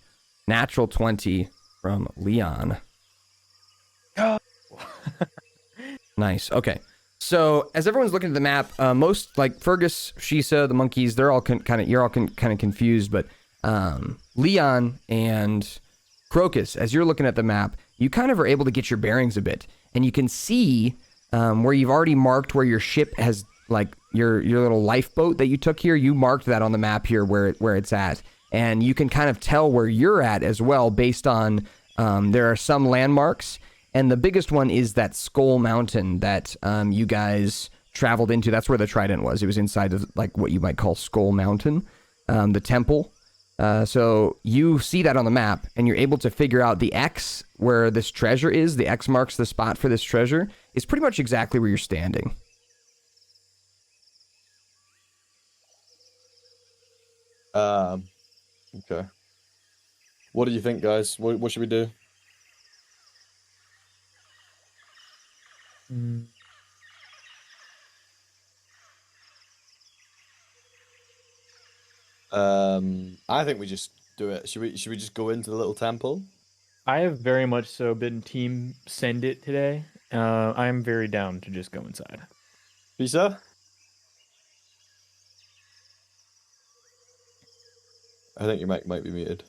Natural 20 from Leon. Nice. Okay. So as everyone's looking at the map, most like Fergus, Shisa, the monkeys, they're all you're all kind of confused, but Leon and Crocus, as you're looking at the map, you kind of are able to get your bearings a bit, and you can see where you've already marked where your ship has, like your little lifeboat that you took here. You marked that on the map here where it's at, and you can kind of tell where you're at as well based on there are some landmarks. And the biggest one is that Skull Mountain that you guys traveled into. That's where the trident was. It was inside of like what you might call Skull Mountain, the temple. So you see that on the map, and you're able to figure out the X where this treasure is. The X marks the spot for this treasure. It's pretty much exactly where you're standing. Okay. What do you think, guys? What should we do? I think we just do it. Should we just go into the little temple? I have very much so been team send it today. I'm very down to just go inside. Lisa? I think your mic might be muted.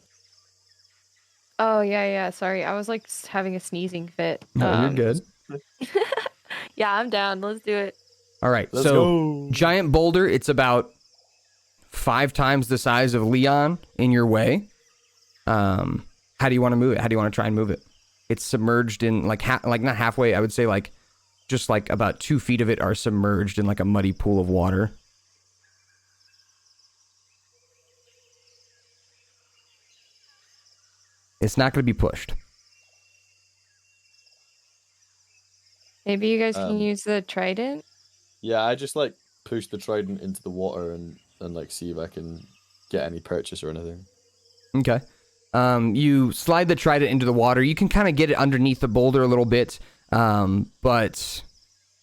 Oh, yeah. Sorry. I was like having a sneezing fit. No, you're good. Yeah, I'm down. Let's do it. All right. Let's so go. Giant Boulder, it's about 5 times the size of Leon in your way. How do you want to move it? How do you want to try and move it? It's submerged in like not halfway. I would say like just like about 2 feet of it are submerged in like a muddy pool of water. It's not going to be pushed. Maybe you guys can use the trident? Yeah, I just like push the trident into the water and like see if I can get any purchase or anything. Okay. You slide the trident into the water. You can kind of get it underneath the boulder a little bit. But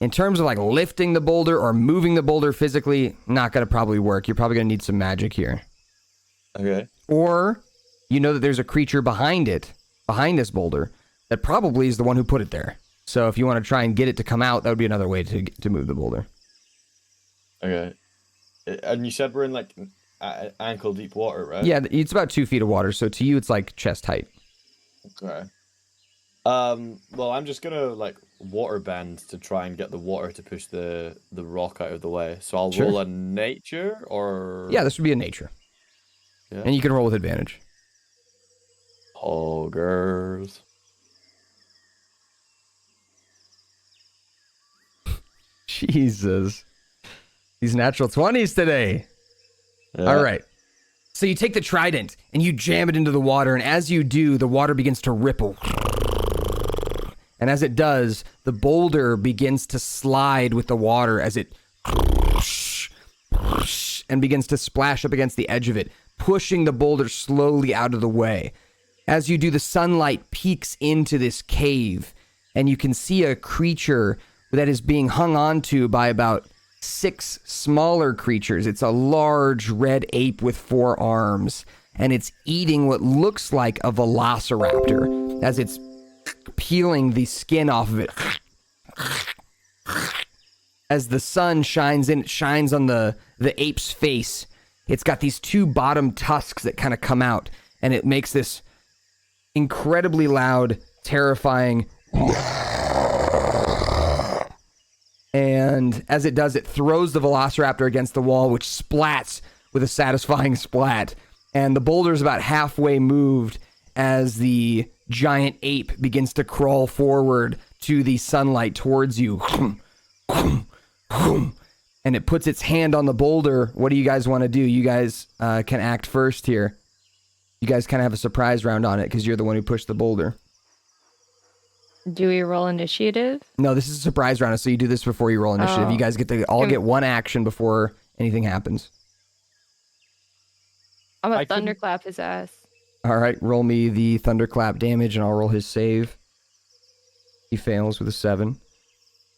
in terms of like lifting the boulder or moving the boulder physically, not going to probably work. You're probably going to need some magic here. Okay. Or you know that there's a creature behind this boulder, that probably is the one who put it there. So if you want to try and get it to come out, that would be another way to move the boulder. Okay. And you said we're in like ankle deep water, right? Yeah, it's about 2 feet of water. So to you, it's like chest height. Okay. Well, I'm just gonna like water bend to try and get the water to push the rock out of the way. So I'll roll a nature or... Yeah, this would be a nature. Yeah. And you can roll with advantage. Ogres. Jesus. These natural 20s today. Yeah. All right. So you take the trident and you jam it into the water, and as you do, the water begins to ripple. And as it does, the boulder begins to slide with the water as it and begins to splash up against the edge of it, pushing the boulder slowly out of the way. As you do, the sunlight peeks into this cave, and you can see a creature that is being hung onto by about 6 smaller creatures. It's a large red ape with 4 arms, and it's eating what looks like a velociraptor as it's peeling the skin off of it. As the sun shines in, it shines on the ape's face. It's got these 2 bottom tusks that kind of come out, and it makes this incredibly loud, terrifying... And as it does, it throws the velociraptor against the wall, which splats with a satisfying splat. And the boulder's about halfway moved as the giant ape begins to crawl forward to the sunlight towards you. And it puts its hand on the boulder. What do you guys want to do? You guys can act first here. You guys kind of have a surprise round on it because you're the one who pushed the boulder. Do we roll initiative? No, this is a surprise round, so you do this before you roll initiative. You guys get to all get 1 action before anything happens. I'm gonna thunderclap his ass. All right, roll me the thunderclap damage, and I'll roll his save. He fails with a 7.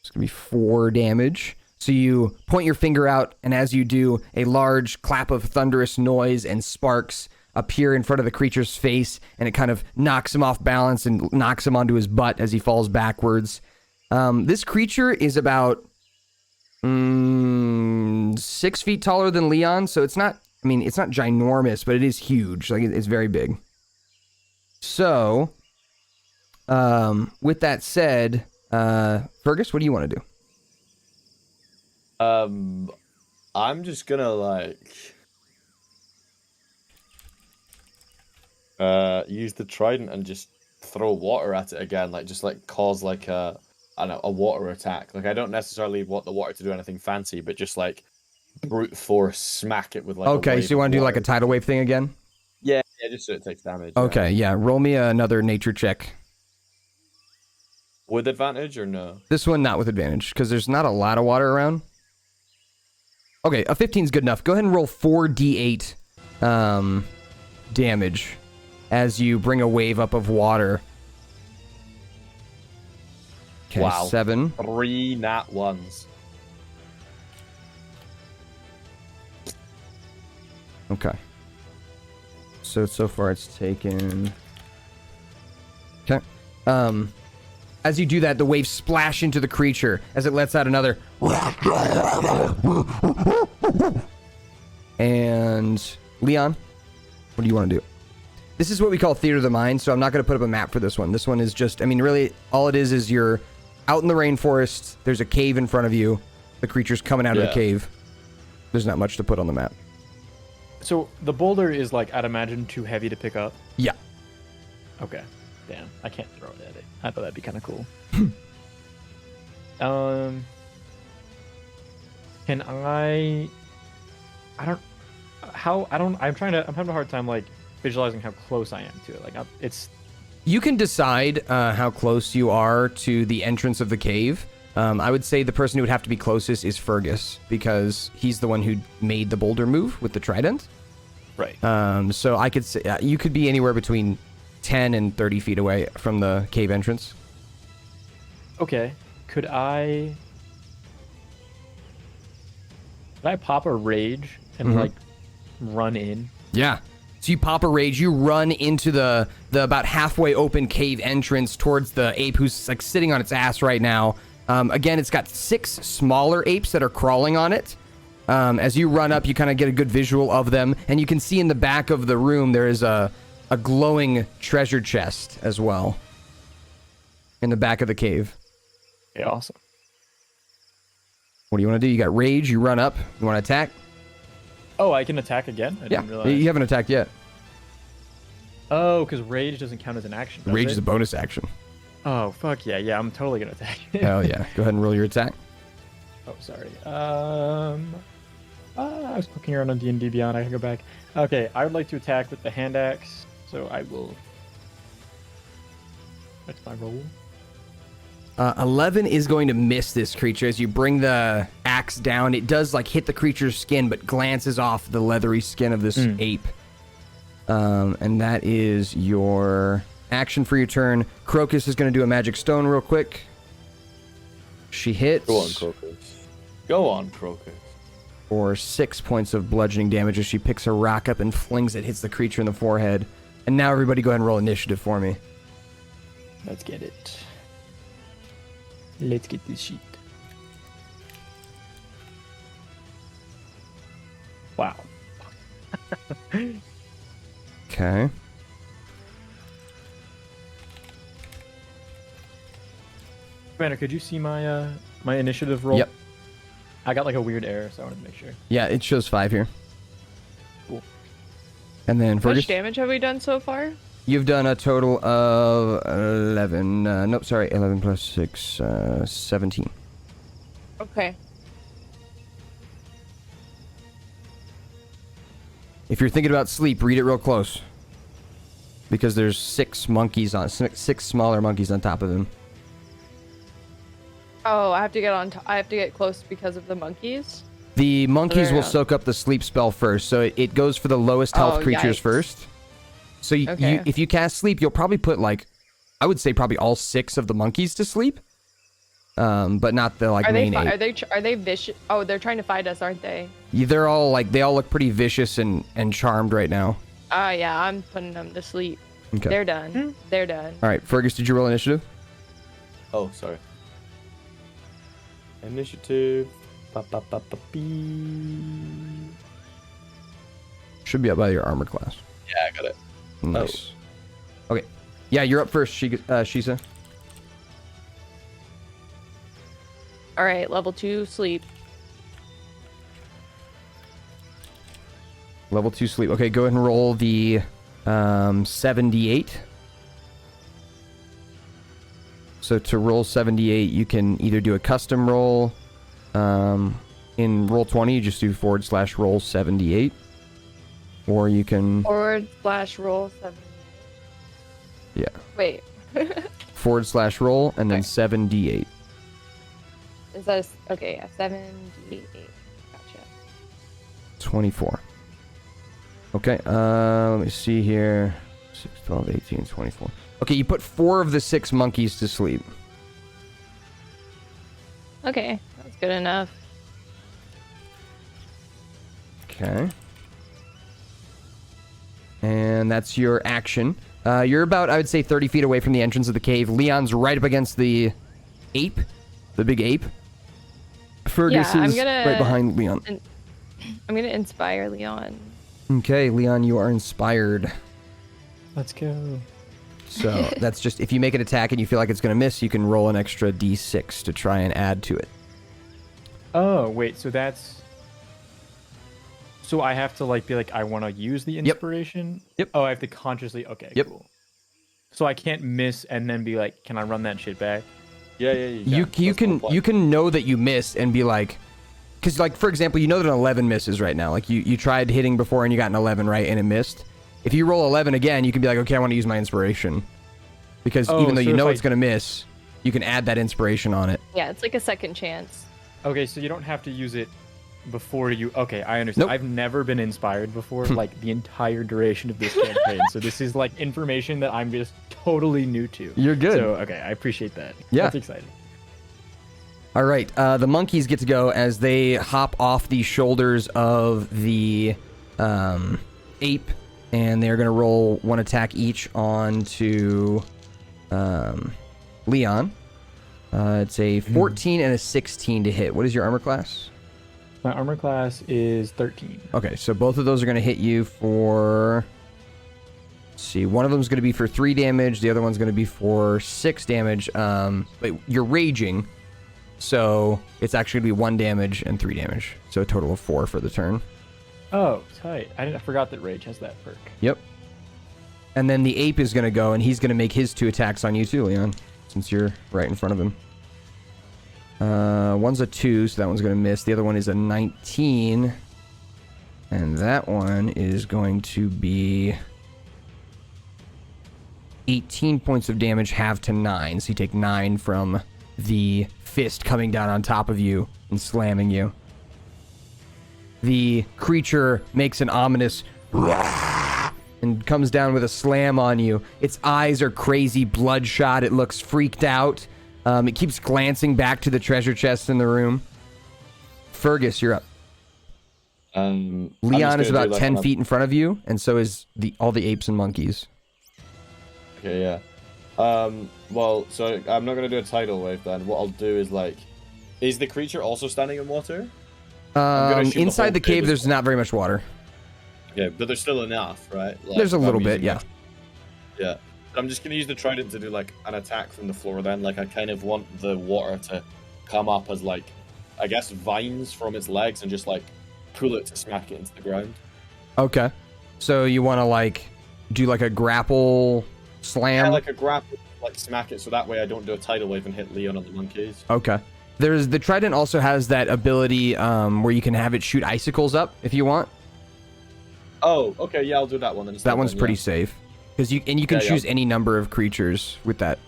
It's gonna be 4 damage. So you point your finger out, and as you do, a large clap of thunderous noise and sparks appear in front of the creature's face, and it kind of knocks him off balance and knocks him onto his butt as he falls backwards. This creature is about 6 feet taller than Leon, so it's not, I mean, it's not ginormous, but it is huge. Like, it's very big. So, with that said, Fergus, what do you want to do? I'm just gonna, like, use the trident and just throw water at it again, like, just, like, cause, like, I don't know, a water attack. Like, I don't necessarily want the water to do anything fancy, but just, like, brute force smack it with, like, okay, so you want to do, like, a tidal wave thing again? Yeah, just so it takes damage. Okay, yeah, roll me another nature check. With advantage or no? This one not with advantage, because there's not a lot of water around. Okay, a 15 is good enough. Go ahead and roll 4d8 damage as you bring a wave up of water. Okay, wow. 7. 3 nat 1s. Okay. So far it's taken... Okay. As you do that, the waves splash into the creature as it lets out another... And Leon, what do you want to do? This is what we call theater of the mind, so I'm not going to put up a map for this one. This one is just, I mean, really, all it is you're out in the rainforest, there's a cave in front of you, the creature's coming out of the cave. There's not much to put on the map. So the boulder is, like, I'd imagine too heavy to pick up? Yeah. Okay. Damn, I can't throw it at it. I thought that'd be kind of cool. Can I don't... I'm having a hard time, like, visualizing how close I am to it. Like, it's... You can decide how close you are to the entrance of the cave. I would say the person who would have to be closest is Fergus, because he's the one who made the boulder move with the trident. Right. So I could say you could be anywhere between 10 and 30 feet away from the cave entrance. Okay. Could I pop a rage and like run in? Yeah. So you pop a rage, you run into the about halfway open cave entrance towards the ape who's like sitting on its ass right now. Again, it's got 6 smaller apes that are crawling on it. As you run up, you kind of get a good visual of them, and you can see in the back of the room there is a glowing treasure chest as well in the back of the cave. Yeah, awesome. What do you want to do? You got rage, you run up, you want to attack? Oh, I can attack again? I didn't realize. You haven't attacked yet. Oh, because rage doesn't count as an action. Rage is a bonus action. Oh, fuck yeah. Yeah, I'm totally going to attack. Hell yeah. Go ahead and roll your attack. Oh, sorry. I was clicking around on D&D Beyond. I can go back. Okay, I would like to attack with the hand axe, so I will... That's my roll. 11 is going to miss this creature. As you bring the axe down, it does like hit the creature's skin, but glances off the leathery skin of this ape. And that is your action for your turn. Crocus is going to do a magic stone real quick. She hits. Go on, Crocus. Go on, Crocus. For 6 points of bludgeoning damage as she picks her rock up and flings it, hits the creature in the forehead. And now everybody go ahead and roll initiative for me. Let's get it. Let's get this shit. Wow. Okay. Commander, could you see my my initiative roll? Yep. I got like a weird error, so I wanted to make sure. Yeah, it shows 5 here. Cool. And then How much damage have we done so far? You've done a total of 11. Nope, sorry. 11 plus 6, 17. Okay. If you're thinking about sleep, read it real close. Because there's 6 smaller monkeys on top of him. Oh, I have to get I have to get close because of the monkeys? The monkeys will around. soak up the sleep spell first, so it goes for the lowest health creatures yikes. first. So Okay. if you cast sleep, you'll probably put like, I would say probably all 6 of the monkeys to sleep, but not the like main 8. Are they vicious? Oh, they're trying to fight us, aren't they? They're all like, they all look pretty vicious and charmed right now. Oh yeah, I'm putting them to sleep. Okay. They're done. They're done. All right, Fergus, did you roll initiative? Oh, sorry. Initiative. Ba-ba-ba-ba-bee. Should be up by your armor class. Yeah, I got it. Nice. Okay. Yeah, you're up first, Shisa. All right, level 2 sleep. Level 2 sleep. Okay, go ahead and roll the 78. So to roll 78, you can either do a custom roll. In roll 20, you just do /roll 78. Or you can... /roll 7. Yeah. Wait. /roll and then 7d8. Is that okay? Yeah, 7d8. Gotcha. 24. Okay, let me see here. 6, 12, 18, 24. Okay, you put 4 of the 6 monkeys to sleep. Okay, that's good enough. Okay. And that's your action. You're about, I would say, 30 feet away from the entrance of the cave. Leon's right up against the ape, the big ape. Fergus is right behind Leon. I'm gonna inspire Leon. Okay, Leon, you are inspired. Let's go. So that's just, if you make an attack and you feel like it's going to miss, you can roll an extra d6 to try and add to it. Oh, wait, so that's... So I have to like be like, I want to use the inspiration? Yep. Oh, I have to consciously... Okay, Yep. cool. So I can't miss and then be like, can I run that shit back? Yeah, You can know that you missed and be like... Because, like, for example, you know that an 11 misses right now. Like, you tried hitting before and you got an 11, right? And it missed. If you roll 11 again, you can be like, okay, I want to use my inspiration. Because even though you know it's going to miss, you can add that inspiration on it. Yeah, it's like a second chance. Okay, so you don't have to use it before you... Okay, I understand. Nope. I've never been inspired before, like, the entire duration of this campaign. So this is, like, information that I'm just totally new to. You're good. So, okay, I appreciate that. Yeah. That's exciting. All right, the monkeys get to go as they hop off the shoulders of the ape, and they're going to roll 1 attack each onto Leon. It's a 14 and a 16 to hit. What is your armor class? My armor class is 13. Okay, so both of those are going to hit you for... Let's see, one of them is going to be for 3 damage, the other one's going to be for 6 damage. But you're raging, so it's actually going to be 1 damage and 3 damage. So a total of 4 for the turn. Oh, tight. I forgot that Rage has that perk. Yep. And then the ape is going to go, and he's going to make his 2 attacks on you too, Leon, since you're right in front of him. One's a 2, so that one's going to miss. The other one is a 19. And that one is going to be 18 points of damage, halved to 9. So you take 9 from the fist coming down on top of you and slamming you. The creature makes an ominous and comes down with a slam on you. Its eyes are crazy bloodshot. It looks freaked out. It keeps glancing back to the treasure chest in the room. Fergus, you're up. Leon is about 10 feet in front of you, and so is all the apes and monkeys. Okay, yeah. Well, so I'm not going to do a tidal wave then. What I'll do is, like... Is the creature also standing in water? Inside the cave, there's not very much water. Yeah, but there's still enough, right? Like, there's a little bit, yeah. Yeah. I'm just going to use the trident to do, like, an attack from the floor then. Like, I kind of want the water to come up as, like, I guess vines from its legs and just, like, pull it to smack it into the ground. Okay. So you want to, like, do, like, a grapple slam? Yeah, like a grapple, like, smack it so that way I don't do a tidal wave and hit Leon on the monkeys. Okay. The trident also has that ability where you can have it shoot icicles up if you want. Oh, okay, yeah, I'll do that one then. That one's pretty safe. Because you can choose any number of creatures with that.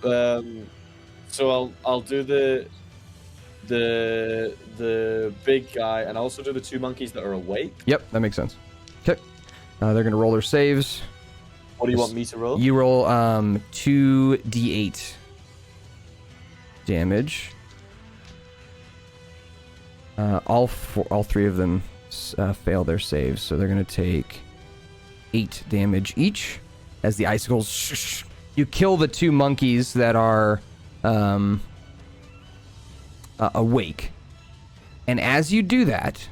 So I'll do the the big guy, and also do the 2 monkeys that are awake. Yep, that makes sense. Okay. They're going to roll their saves. What do you want me to roll? You roll 2d8 damage. All 3 of them fail their saves, so they're going to take 8 damage each as the icicles. You kill the 2 monkeys that are awake, and as you do that,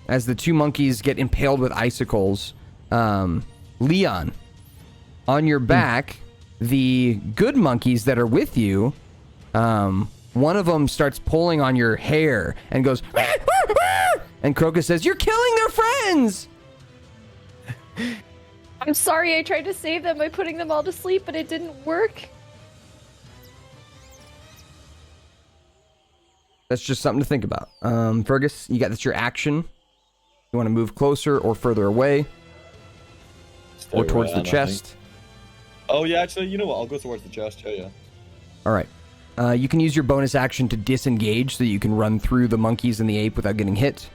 as the 2 monkeys get impaled with icicles, Leon, on your back, the good monkeys that are with you, one of them starts pulling on your hair and goes, "Wah, wah, wah!" And Crocus says, "You're killing their friends!" I'm sorry, I tried to save them by putting them all to sleep, but it didn't work. That's just something to think about. Fergus, that's your action. You want to move closer or further away? Or towards the chest? Oh, yeah, actually, you know what? I'll go towards the chest. Yeah. All right. You can use your bonus action to disengage so that you can run through the monkeys and the ape without getting hit.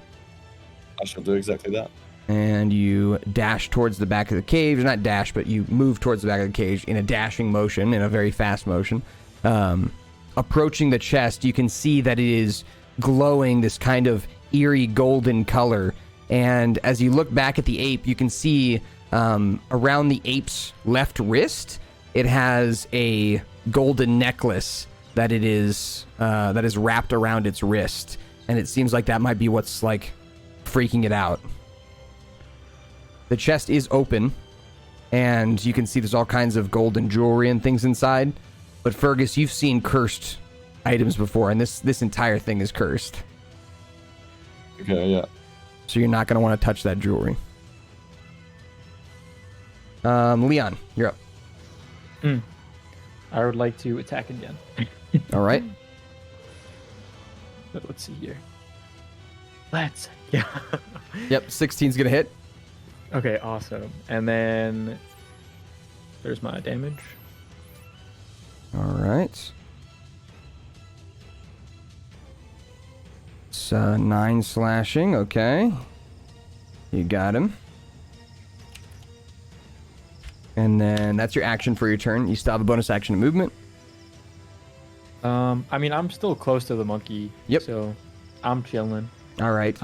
I shall do exactly that. And you dash towards the back of the cage. Not dash, but you move towards the back of the cage in a dashing motion, in a very fast motion. Approaching the chest, you can see that it is glowing this kind of eerie golden color. And as you look back at the ape, you can see around the ape's left wrist, it has a golden necklace that is wrapped around its wrist. And it seems like that might be what's like freaking it out. The chest is open, and you can see there's all kinds of golden jewelry and things inside. But Fergus, you've seen cursed items before, and this entire thing is cursed. Okay, yeah. So you're not going to want to touch that jewelry. Leon, you're up. I would like to attack again. All right. But let's see here. Let's go. Yep, 16's going to hit. Okay, awesome. And then there's my damage. All right. It's 9 slashing. Okay. You got him. And then that's your action for your turn. You still have a bonus action of movement. I mean, I'm still close to the monkey. Yep. So I'm chilling. All right.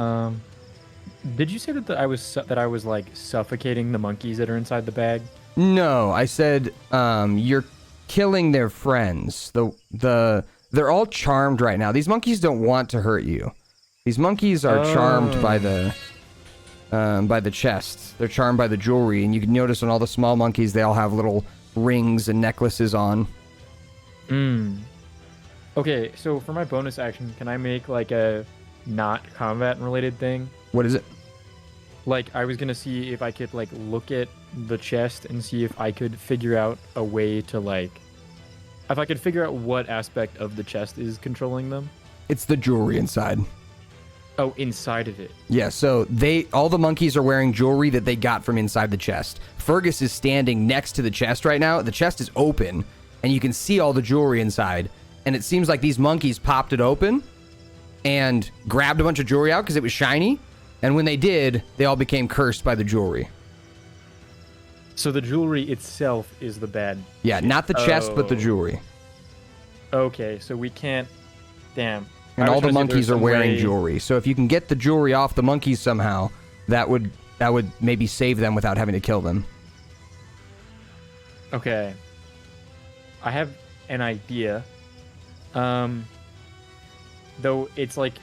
Did you say that I was like suffocating the monkeys that are inside the bag? No, I said you're killing their friends. They're all charmed right now. These monkeys don't want to hurt you. These monkeys are charmed by the chest. They're charmed by the jewelry, and you can notice on all the small monkeys they all have little rings and necklaces on. Okay, so for my bonus action, can I make like a not combat related thing? What is it? Like, I was gonna see if I could like look at the chest and see if I could figure out a way to if I could figure out what aspect of the chest is controlling them. It's the jewelry inside. Oh, inside of it. Yeah, so all the monkeys are wearing jewelry that they got from inside the chest. Fergus is standing next to the chest right now. The chest is open, and you can see all the jewelry inside. And it seems like these monkeys popped it open and grabbed a bunch of jewelry out because it was shiny. And when they did, they all became cursed by the jewelry. So the jewelry itself is the bad. Yeah, not the chest, but the jewelry. Okay, so we can't... Damn. And all the monkeys are wearing jewelry. So if you can get the jewelry off the monkeys somehow, that would maybe save them without having to kill them. Okay. I have an idea. Though it's like...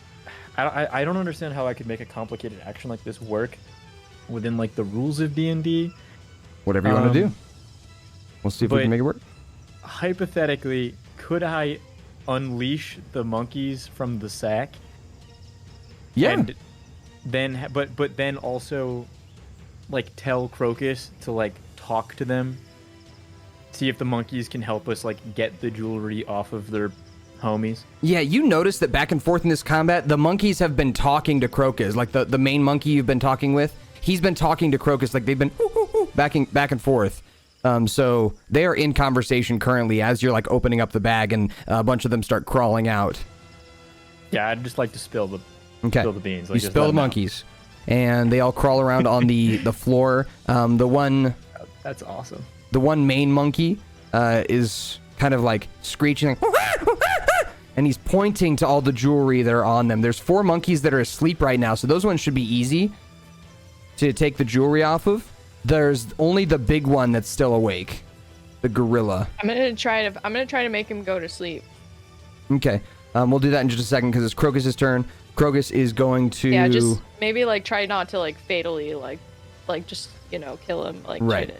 I don't understand how I could make a complicated action like this work within like the rules of D&D. Whatever you want to do. We'll see if we can make it work. Hypothetically, could I unleash the monkeys from the sack? Yeah. And then, but then also, like, tell Crocus to like talk to them, see if the monkeys can help us like get the jewelry off of their homies. Yeah, you notice that back and forth in this combat, the monkeys have been talking to Crocus. Like the main monkey you've been talking with, he's been talking to Crocus. Like they've been back and forth. So they are in conversation currently as you're like opening up the bag, and a bunch of them start crawling out. Yeah, I'd just like to spill the beans. Like, you spill the monkeys, and they all crawl around on the floor. The one that's awesome. The one main monkey is kind of like screeching, and he's pointing to all the jewelry that are on them. There's 4 monkeys that are asleep right now, so those ones should be easy to take the jewelry off of. There's only the big one that's still awake, the gorilla. I'm gonna try to make him go to sleep. Okay, we'll do that in just a second because it's Crocus's turn. Crocus is going to just maybe like try not to like fatally like just kill him right. Try to...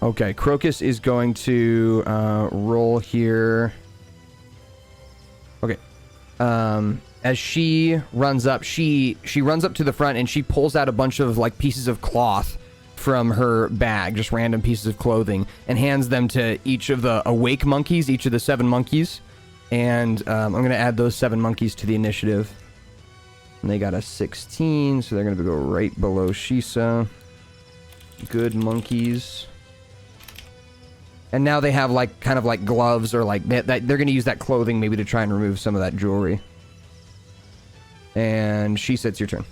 Okay, Crocus is going to roll here. Okay. As she runs up, she runs up to the front and she pulls out a bunch of like pieces of cloth from her bag, just random pieces of clothing, and hands them to each of the awake monkeys, each of the 7 monkeys. And I'm going to add those 7 monkeys to the initiative. And they got a 16, so they're going to go right below Shisa. Good monkeys. And now they have like kind of like gloves, or like they're going to use that clothing maybe to try and remove some of that jewelry. And Shisa, it's your turn.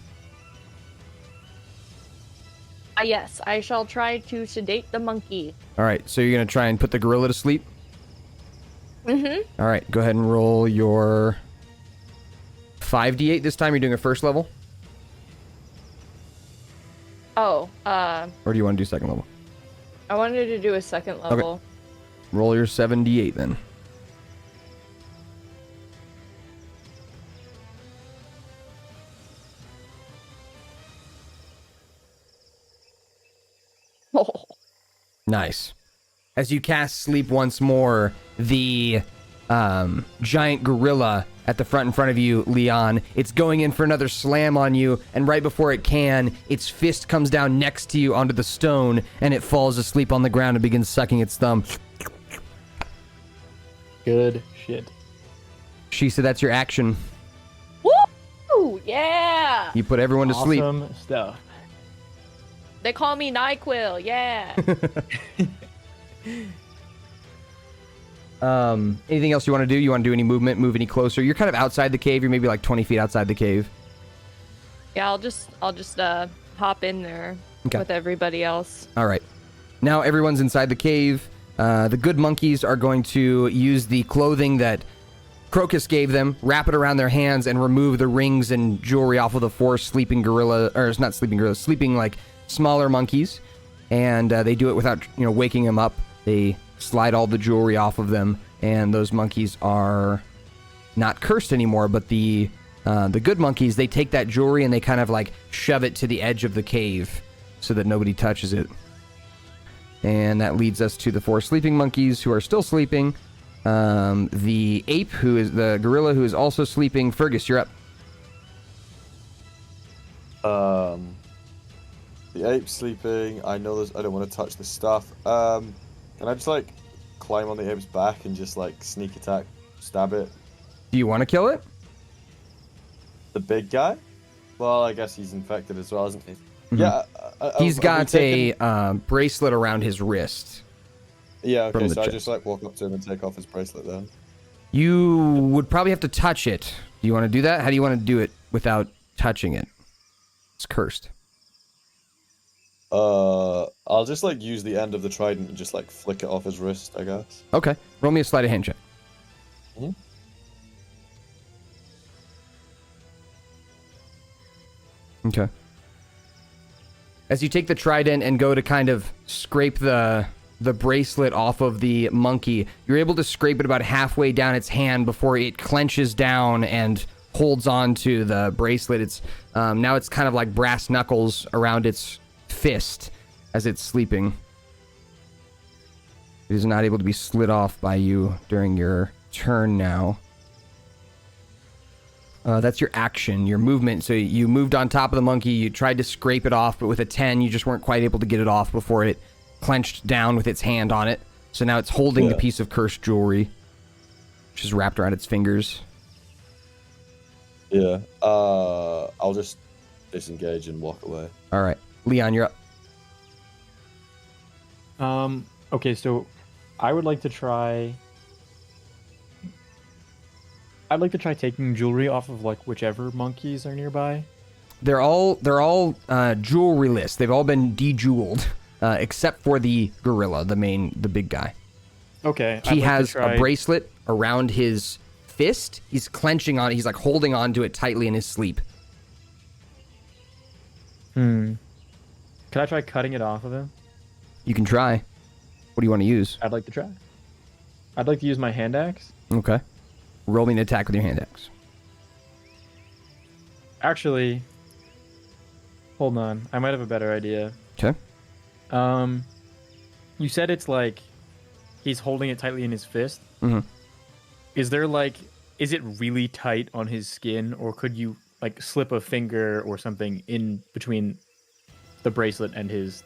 Yes, I shall try to sedate the monkey. All right, so you're going to try and put the gorilla to sleep? Mm-hmm. All right, go ahead and roll your 5d8 this time. You're doing a first level? Oh, Or do you want to do second level? I wanted to do a second level. Okay. Roll your 7d8 then. Oh. Nice. As you cast sleep once more, the giant gorilla at the front in front of you, Leon, it's going in for another slam on you, and right before it can, its fist comes down next to you onto the stone, and it falls asleep on the ground and begins sucking its thumb. Good shit. Shisa, that's your action. Woo! Yeah! You put everyone to sleep. Awesome stuff. They call me NyQuil, yeah! Anything else you want to do? You want to do any movement? Move any closer? You're kind of outside the cave. You're maybe like 20 feet outside the cave. Yeah, I'll just hop in there with everybody else. All right. Now everyone's inside the cave. The good monkeys are going to use the clothing that Crocus gave them, wrap it around their hands, and remove the rings and jewelry off of the 4 sleeping gorilla, or it's not sleeping gorillas, sleeping like smaller monkeys. And they do it without, waking them up. They slide all the jewelry off of them, and those monkeys are not cursed anymore, but the good monkeys, they take that jewelry and they kind of like shove it to the edge of the cave so that nobody touches it. And that leads us to the 4 sleeping monkeys who are still sleeping. The ape, who is the gorilla, who is also sleeping. Fergus, you're up. The ape's sleeping. I know I don't want to touch the stuff. Can I just like climb on the ape's back and just like sneak attack, stab it? Do you want to kill it? The big guy? Well, I guess he's infected as well, isn't he? Mm-hmm. Yeah. He's got a bracelet around his wrist. Yeah, okay, so I just like walk up to him and take off his bracelet then. You would probably have to touch it. Do you want to do that? How do you want to do it without touching it? It's cursed. I'll just like use the end of the trident and just like flick it off his wrist, I guess. Okay. Roll me a sleight of hand check. Mm-hmm. Okay. As you take the trident and go to kind of scrape the bracelet off of the monkey, you're able to scrape it about halfway down its hand before it clenches down and holds on to the bracelet. It's now it's kind of like brass knuckles around its fist as it's sleeping. It is not able to be slid off by you during your turn now. That's your action, your movement. So you moved on top of the monkey, you tried to scrape it off, but with a 10, you just weren't quite able to get it off before it clenched down with its hand on it. So now it's holding the piece of cursed jewelry, which is wrapped around its fingers. Yeah. I'll just disengage and walk away. All right. Leon, you're up. Okay, so I would like to try I'd like to try taking jewelry off of like whichever monkeys are nearby. They're all jewelry-less. They've all been de-jeweled, except for the gorilla, the big guy. Okay. He has a bracelet around his fist. He's clenching on it. He's like holding on to it tightly in his sleep. Can I try cutting it off of him? You can try. What do you want to use? I'd like to try. I'd like to use my hand axe. Okay. Roll me an attack with your hand axe. Actually, hold on. I might have a better idea. Okay. You said it's like he's holding it tightly in his fist. Mm-hmm. Is it really tight on his skin, or could you like slip a finger or something in between the bracelet and his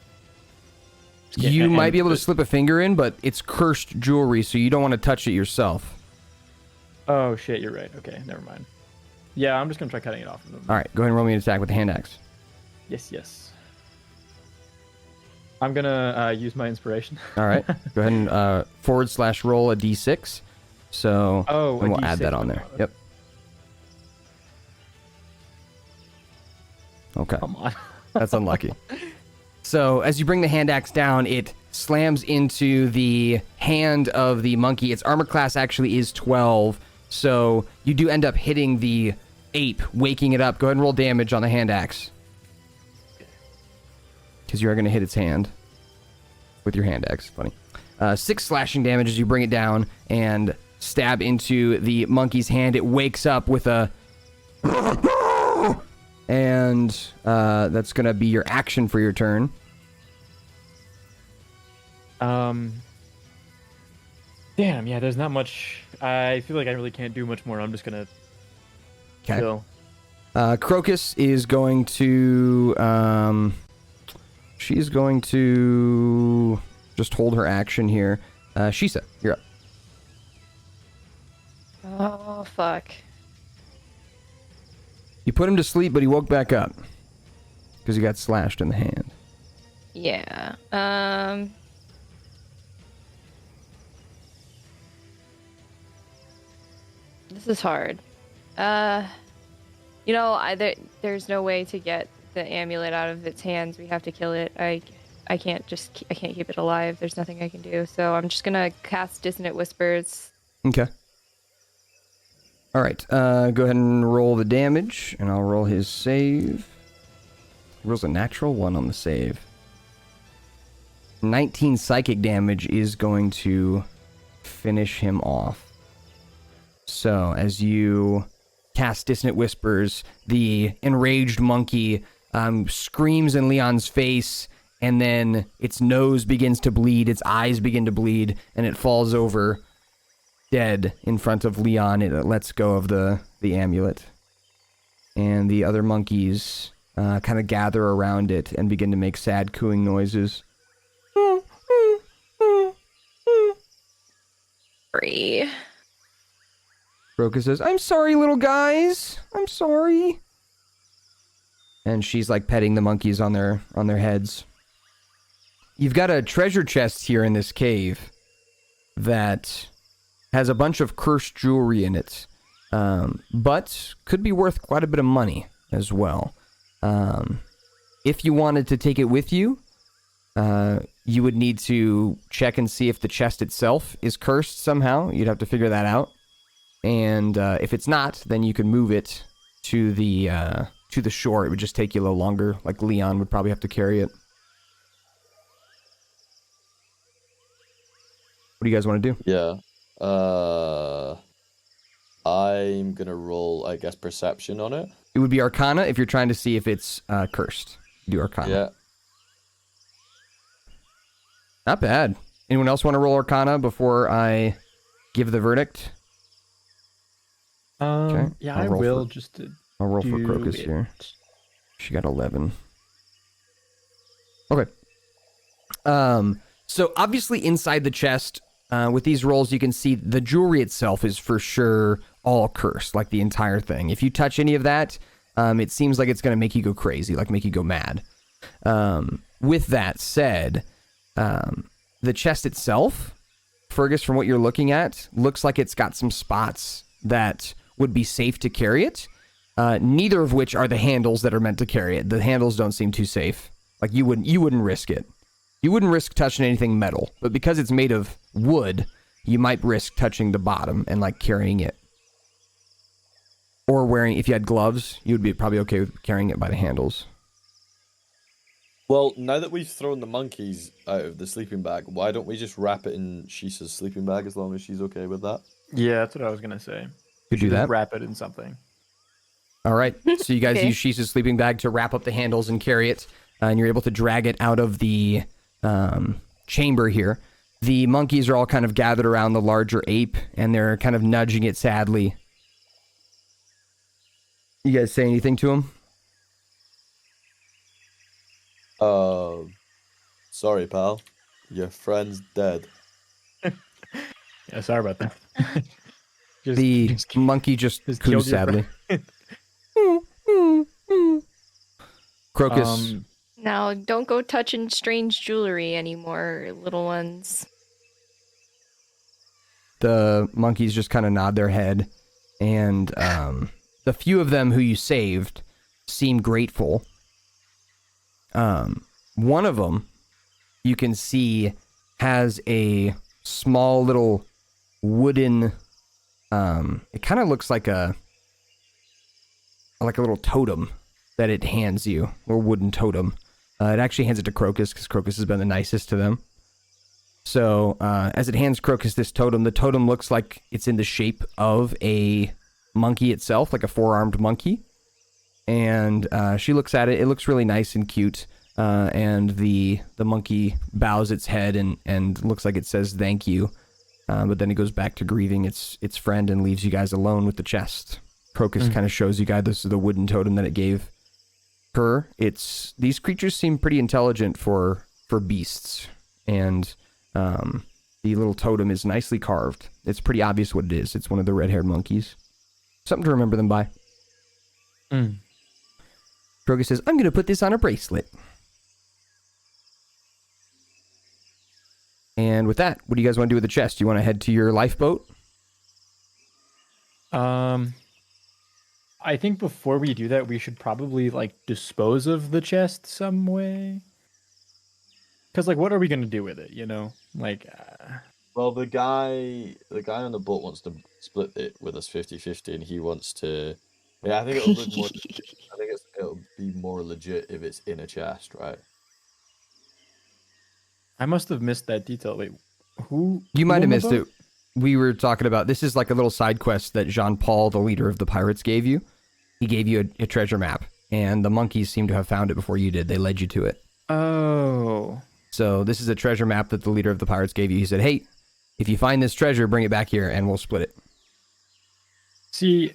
skin? You might be able to slip a finger in, but it's cursed jewelry, so you don't want to touch it yourself. Oh shit, you're right. Okay, never mind. Yeah, I'm just gonna try cutting it off of him. All right, go ahead and roll me an attack with the hand axe. Yes. I'm gonna use my inspiration. All right, go ahead and / roll a d6. So and we'll add that on there. Yep. Okay. Come on. That's unlucky. So as you bring the hand axe down, it slams into the hand of the monkey. Its armor class actually is 12, so you do end up hitting the ape, waking it up. Go ahead and roll damage on the hand axe. Because you are going to hit its hand with your hand axe. Funny. 6 slashing damage as you bring it down and stab into the monkey's hand. It wakes up with a... And that's going to be your action for your turn. Damn, yeah, there's not much. I feel like I really can't do much more. I'm just going to chill. Crocus is going to... she's going to just hold her action here. Shisa, you're up. Oh, fuck. You put him to sleep, but he woke back up. Because he got slashed in the hand. Yeah. This is hard. There's no way to get the amulet out of its hands. We have to kill it. I can't keep it alive. There's nothing I can do. So I'm just gonna cast Dissonant Whispers. Okay. All right. Go ahead and roll the damage, and I'll roll his save. He rolls a natural 1 on the save. 19 psychic damage is going to finish him off. So as you cast Dissonant Whispers, the enraged monkey screams in Leon's face, and then its nose begins to bleed, its eyes begin to bleed, and it falls over dead in front of Leon. It lets go of the amulet. And the other monkeys kind of gather around it and begin to make sad cooing noises. Free. Roka says, "I'm sorry, little guys. I'm sorry." And she's like petting the monkeys on their heads. You've got a treasure chest here in this cave that has a bunch of cursed jewelry in it, but could be worth quite a bit of money as well. If you wanted to take it with you, you would need to check and see if the chest itself is cursed somehow. You'd have to figure that out. And if it's not, then you can move it to the shore. It would just take you a little longer. Like Leon would probably have to carry it. What do you guys want to do? Yeah. I'm gonna roll, I guess, perception on it. It would be Arcana if you're trying to see if it's cursed. Do Arcana. Yeah. Not bad. Anyone else want to roll Arcana before I give the verdict? Okay. Yeah, I will just to I'll roll for Crocus here. She got 11. Okay. So obviously inside the chest, with these rolls, you can see the jewelry itself is for sure all cursed, like the entire thing. If you touch any of that, it seems like it's going to make you go crazy, like make you go mad. With that said, the chest itself, Fergus, from what you're looking at, looks like it's got some spots that would be safe to carry it. Neither of which are the handles that are meant to carry it. The handles don't seem too safe. Like you wouldn't risk it. You wouldn't risk touching anything metal, but because it's made of wood, you might risk touching the bottom and like carrying it. Or wearing, if you had gloves, you would be probably okay with carrying it by the handles. Well, now that we've thrown the monkeys out of the sleeping bag, why don't we just wrap it in Shisa's sleeping bag as long as she's okay with that? Yeah, that's what I was gonna say. Could do that. Wrap it in something. All right. So you guys use Shisa's sleeping bag to wrap up the handles and carry it, and you're able to drag it out of the chamber here. The monkeys are all kind of gathered around the larger ape, and they're kind of nudging it sadly. You guys say anything to him? Sorry, pal. Your friend's dead. Yeah, sorry about that. The monkey just coos sadly. Crocus. Now, don't go touching strange jewelry anymore, little ones. The monkeys just kind of nod their head, and the few of them who you saved seem grateful. One of them, you can see, has a small little wooden, it kind of looks like a little totem that it hands you, a little wooden totem. It actually hands it to Crocus, because Crocus has been the nicest to them. So, as it hands Crocus this totem, the totem looks like it's in the shape of a monkey itself, like a four-armed monkey. And she looks at it. It looks really nice and cute. And the monkey bows its head and looks like it says thank you. But then it goes back to grieving its friend and leaves you guys alone with the chest. Crocus kind of shows you guys the wooden totem that it gave her. These creatures seem pretty intelligent for beasts, and the little totem is nicely carved. It's pretty obvious what it is. It's one of the red-haired monkeys. Something to remember them by. Crocus says, I'm going to put this on a bracelet. And with that, what do you guys want to do with the chest? Do you want to head to your lifeboat? I think before we do that, we should probably like dispose of the chest some way. Because like, what are we gonna do with it? You know, like. Well, the guy on the boat wants to split it with us 50-50, and he wants to. Yeah, I think it'll look more. I think it'll be more legit if it's in a chest, right? I must have missed that detail. Wait, who? You might have missed it. We were talking about, this is like a little side quest that Jean-Paul, the leader of the pirates, gave you. He gave you a treasure map, and the monkeys seem to have found it before you did. They led you to it. Oh. So this is a treasure map that the leader of the pirates gave you. He said, hey, if you find this treasure, bring it back here, and we'll split it. See,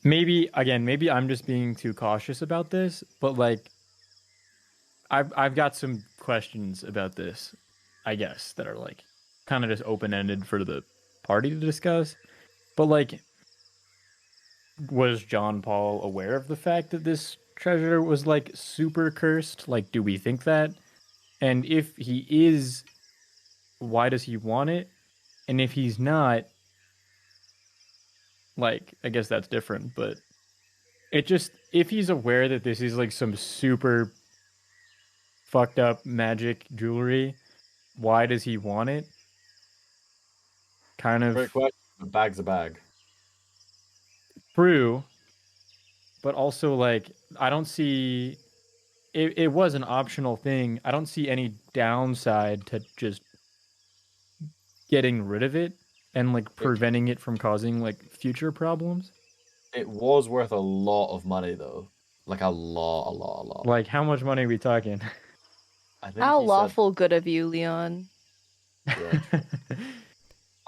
maybe I'm just being too cautious about this, but like, I've got some questions about this, I guess, that are like kind of just open-ended for the party to discuss. But like, was John Paul aware of the fact that this treasure was like super cursed? Like, do we think that? And if he is, why does he want it? And if he's not, like, I guess that's different, but it just, if he's aware that this is like some super fucked up magic jewelry, why does he want it? Kind of. Great question. A bag's a bag. True. But also, like, I don't see. It was an optional thing. I don't see any downside to just getting rid of it and, like, preventing it from causing, like, future problems. It was worth a lot of money, though. Like, a lot. Like, how much money are we talking? I think How lawful good of you, Leon. Yeah.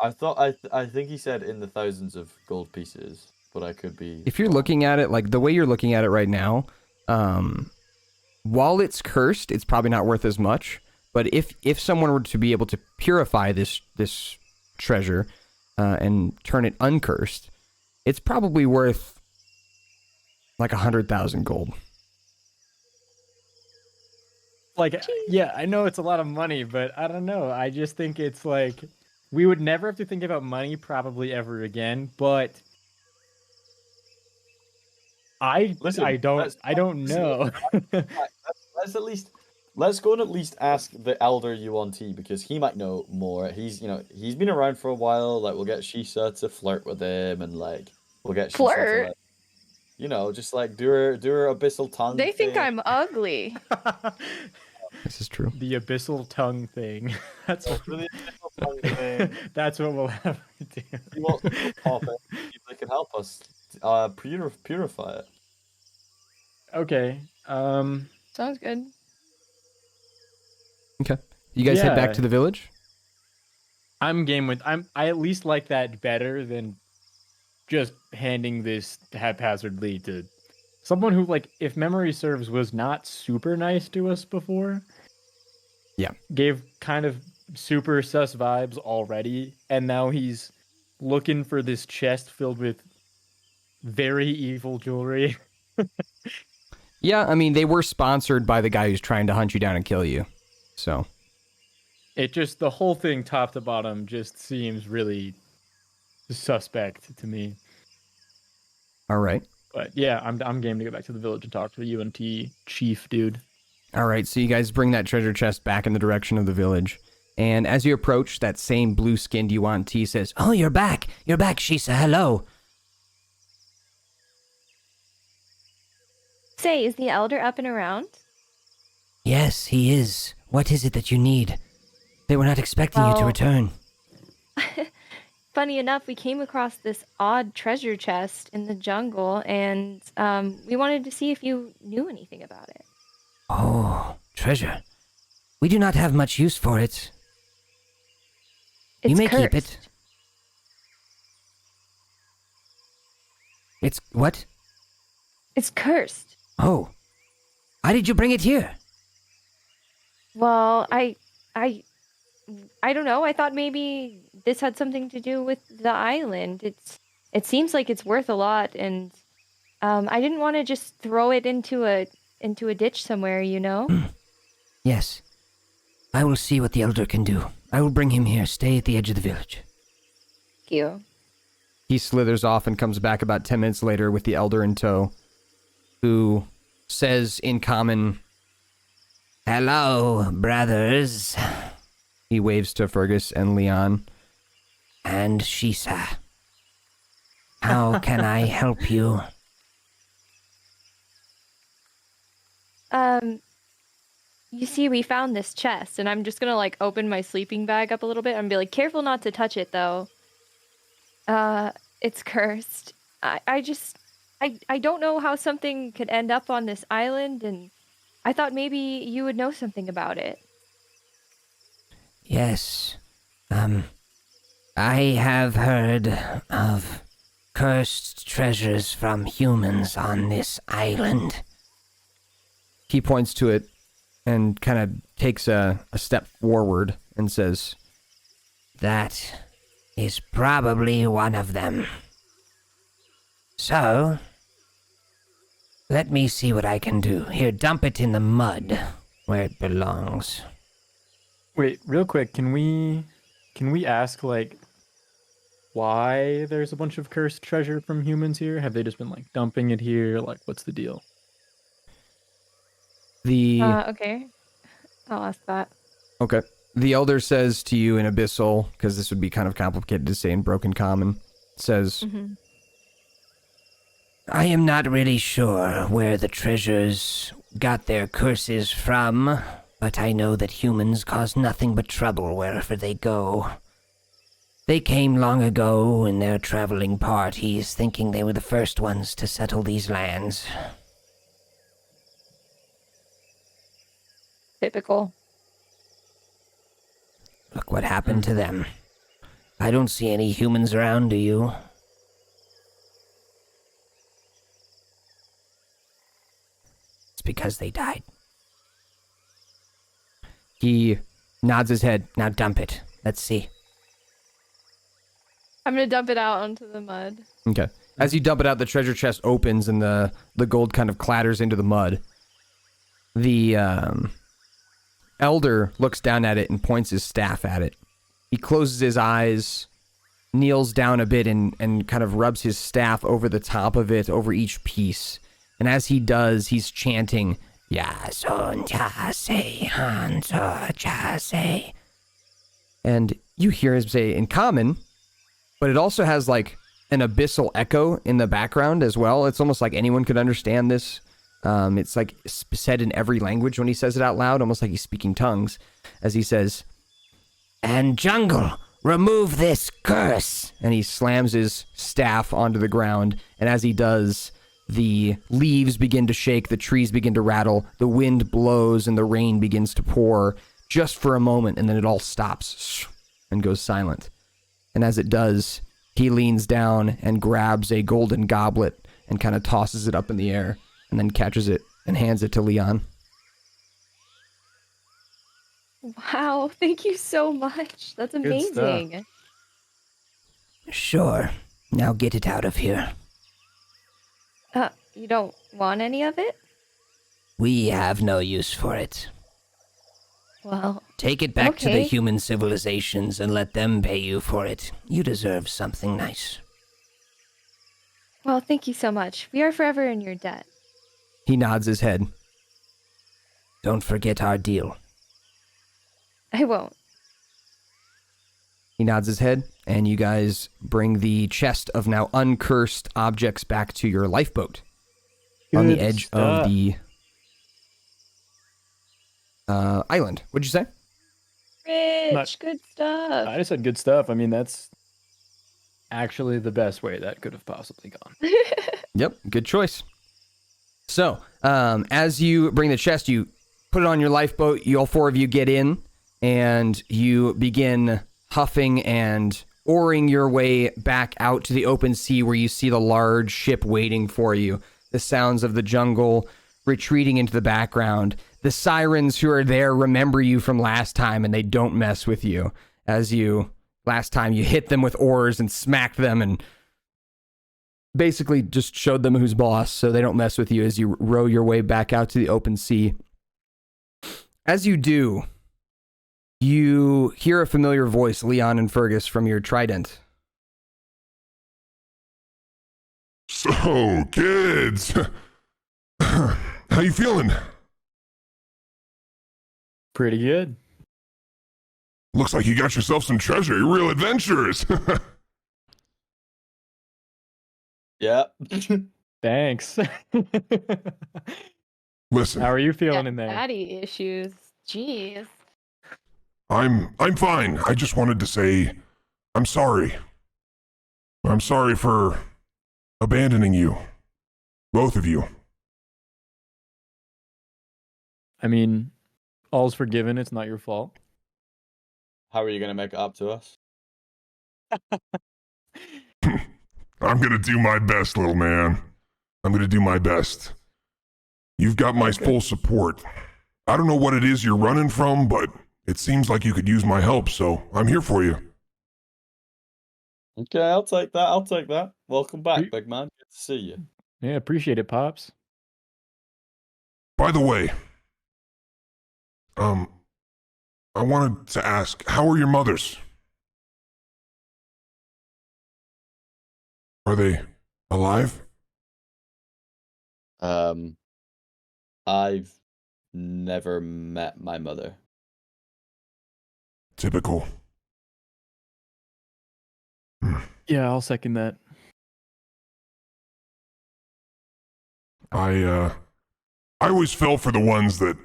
I think he said in the thousands of gold pieces, but I could be. If you're looking at it, like the way you're looking at it right now, while it's cursed, it's probably not worth as much. But if someone were to be able to purify this treasure and turn it uncursed, it's probably worth like 100,000 gold. Like, yeah, I know it's a lot of money, but I don't know. I just think it's like, we would never have to think about money probably ever again, but I don't know. Let's go and at least ask the elder Yuan-Ti, because he might know more. He's been around for a while. Like, we'll get Shisa to flirt with him, and like we'll get Flirt? Shisa to, like, just like do her abyssal tongue. They think thing. I'm ugly. This is true. The abyssal tongue thing. That's what we'll have to do. He wants to pop it. They can help us purify it. Okay. Sounds good. Okay. You guys head back to the village? I'm game with. I at least like that better than just handing this haphazardly to someone who, like, if memory serves, was not super nice to us before. Yeah. Gave kind of super sus vibes already, and now he's looking for this chest filled with very evil jewelry. Yeah, I mean, they were sponsored by the guy who's trying to hunt you down and kill you. So. It just, the whole thing top to bottom just seems really suspect to me. All right. But yeah, I'm game to go back to the village and talk to the Yuan-Ti chief dude. All right, so you guys bring that treasure chest back in the direction of the village. And as you approach, that same blue-skinned Yuan-Ti says, "Oh, you're back. You're back, Shisa. Hello." Say, is the elder up and around? Yes, he is. What is it that you need? They were not expecting you to return. Funny enough, we came across this odd treasure chest in the jungle, and we wanted to see if you knew anything about it. Oh, treasure. We do not have much use for it. It's You may cursed. keep it. It's what? It's cursed. Oh. Why did you bring it here? Well, I don't know. I thought maybe this had something to do with the island. It seems like it's worth a lot, and I didn't want to just throw it into a ditch somewhere, you know? Yes. I will see what the elder can do. I will bring him here. Stay at the edge of the village. Thank you. He slithers off and comes back about 10 minutes later with the elder in tow, who says in common, "Hello, brothers." He waves to Fergus and Leon. "And Shisa. How can I help you?" You see, we found this chest, and I'm just gonna, like, open my sleeping bag up a little bit and be like, careful not to touch it, though. It's cursed. I don't know how something could end up on this island, and I thought maybe you would know something about it. Yes. I have heard of cursed treasures from humans on this island. He points to it and kind of takes a step forward and says, "That is probably one of them. So, let me see what I can do. Here, dump it in the mud where it belongs." Wait, real quick, can we ask, like, why there's a bunch of cursed treasure from humans here? Have they just been, like, dumping it here? Like, what's the deal? Okay. I'll ask that. Okay. The elder says to you in Abyssal, because this would be kind of complicated to say in Broken Common, says, "I am not really sure where the treasures got their curses from, but I know that humans cause nothing but trouble wherever they go. They came long ago in their traveling parties, thinking they were the first ones to settle these lands. Typical. Look what happened to them. I don't see any humans around, do you?" It's because they died. He nods his head. "Now dump it. Let's see." I'm gonna dump it out onto the mud. Okay. As you dump it out, the treasure chest opens and the gold kind of clatters into the mud. The elder looks down at it and points his staff at it He closes his eyes, kneels down a bit, and kind of rubs his staff over the top of it, over each piece. And as he does, he's chanting, Yasun Chase, Hanzo Chase. And you hear him say in common, but it also has like an abyssal echo in the background as well. It's almost like anyone could understand this. It's like said in every language when he says it out loud, almost like he's speaking tongues, as he says, and jungle, remove this curse. And he slams his staff onto the ground. And as he does, the leaves begin to shake, the trees begin to rattle, the wind blows, and the rain begins to pour just for a moment. And then it all stops and goes silent. And as it does, he leans down and grabs a golden goblet and kind of tosses it up in the air and then catches it and hands it to Leon. Wow, thank you so much. That's amazing. Sure. Now get it out of here. You don't want any of it? We have no use for it. Well, take it back to the okay. human civilizations and let them pay you for it. You deserve something nice. Well, thank you so much. We are forever in your debt. He nods his head. Don't forget our deal. I won't. He nods his head, and you guys bring the chest of now uncursed objects back to your lifeboat. On the edge of the island. What'd you say? Rich, good stuff. I just said good stuff. I mean, that's actually the best way that could have possibly gone. Yep, good choice. So, as you bring the chest, you put it on your lifeboat. You all four of you get in, and you begin huffing and oaring your way back out to the open sea where you see the large ship waiting for you. The sounds of the jungle retreating into the background. The sirens who are there remember you from last time, and they don't mess with you. As last time you hit them with oars and smacked them and basically just showed them who's boss, so they don't mess with you as you row your way back out to the open sea. As you do, you hear a familiar voice, Leon and Fergus, from your trident. So, kids, how you feeling? Pretty good. Looks like you got yourself some treasure. You're real adventurous. Yeah. Thanks. Listen. How are you feeling in there? Daddy issues. Jeez. I'm fine. I just wanted to say I'm sorry. I'm sorry for abandoning you. Both of you. I mean, all's forgiven. It's not your fault. How are you going to make it up to us? I'm going to do my best, little man. I'm going to do my best. You've got my full support. I don't know what it is you're running from, but it seems like you could use my help, so I'm here for you. Okay, I'll take that. Welcome back, big man. Good to see you. Yeah, appreciate it, Pops. By the way, I wanted to ask, how are your mothers? Are they alive? I've never met my mother. Typical. Yeah, I'll second that. I always fell for the ones that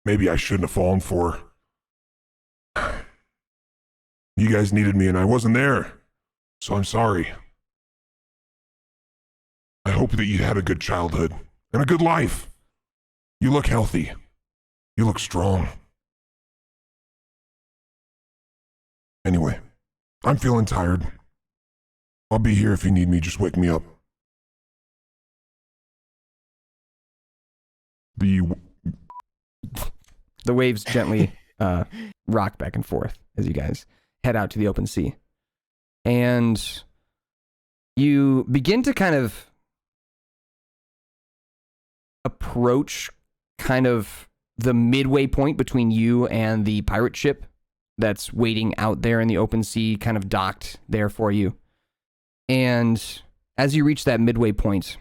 maybe I shouldn't have fallen for. You guys needed me and I wasn't there, so I'm sorry. I hope that you had a good childhood and a good life. You look healthy. You look strong. Anyway, I'm feeling tired. I'll be here if you need me. Just wake me up. The waves gently rock back and forth as you guys head out to the open sea. And you begin to kind of approach kind of the midway point between you and the pirate ship that's waiting out there in the open sea, kind of docked there for you. And as you reach that midway point,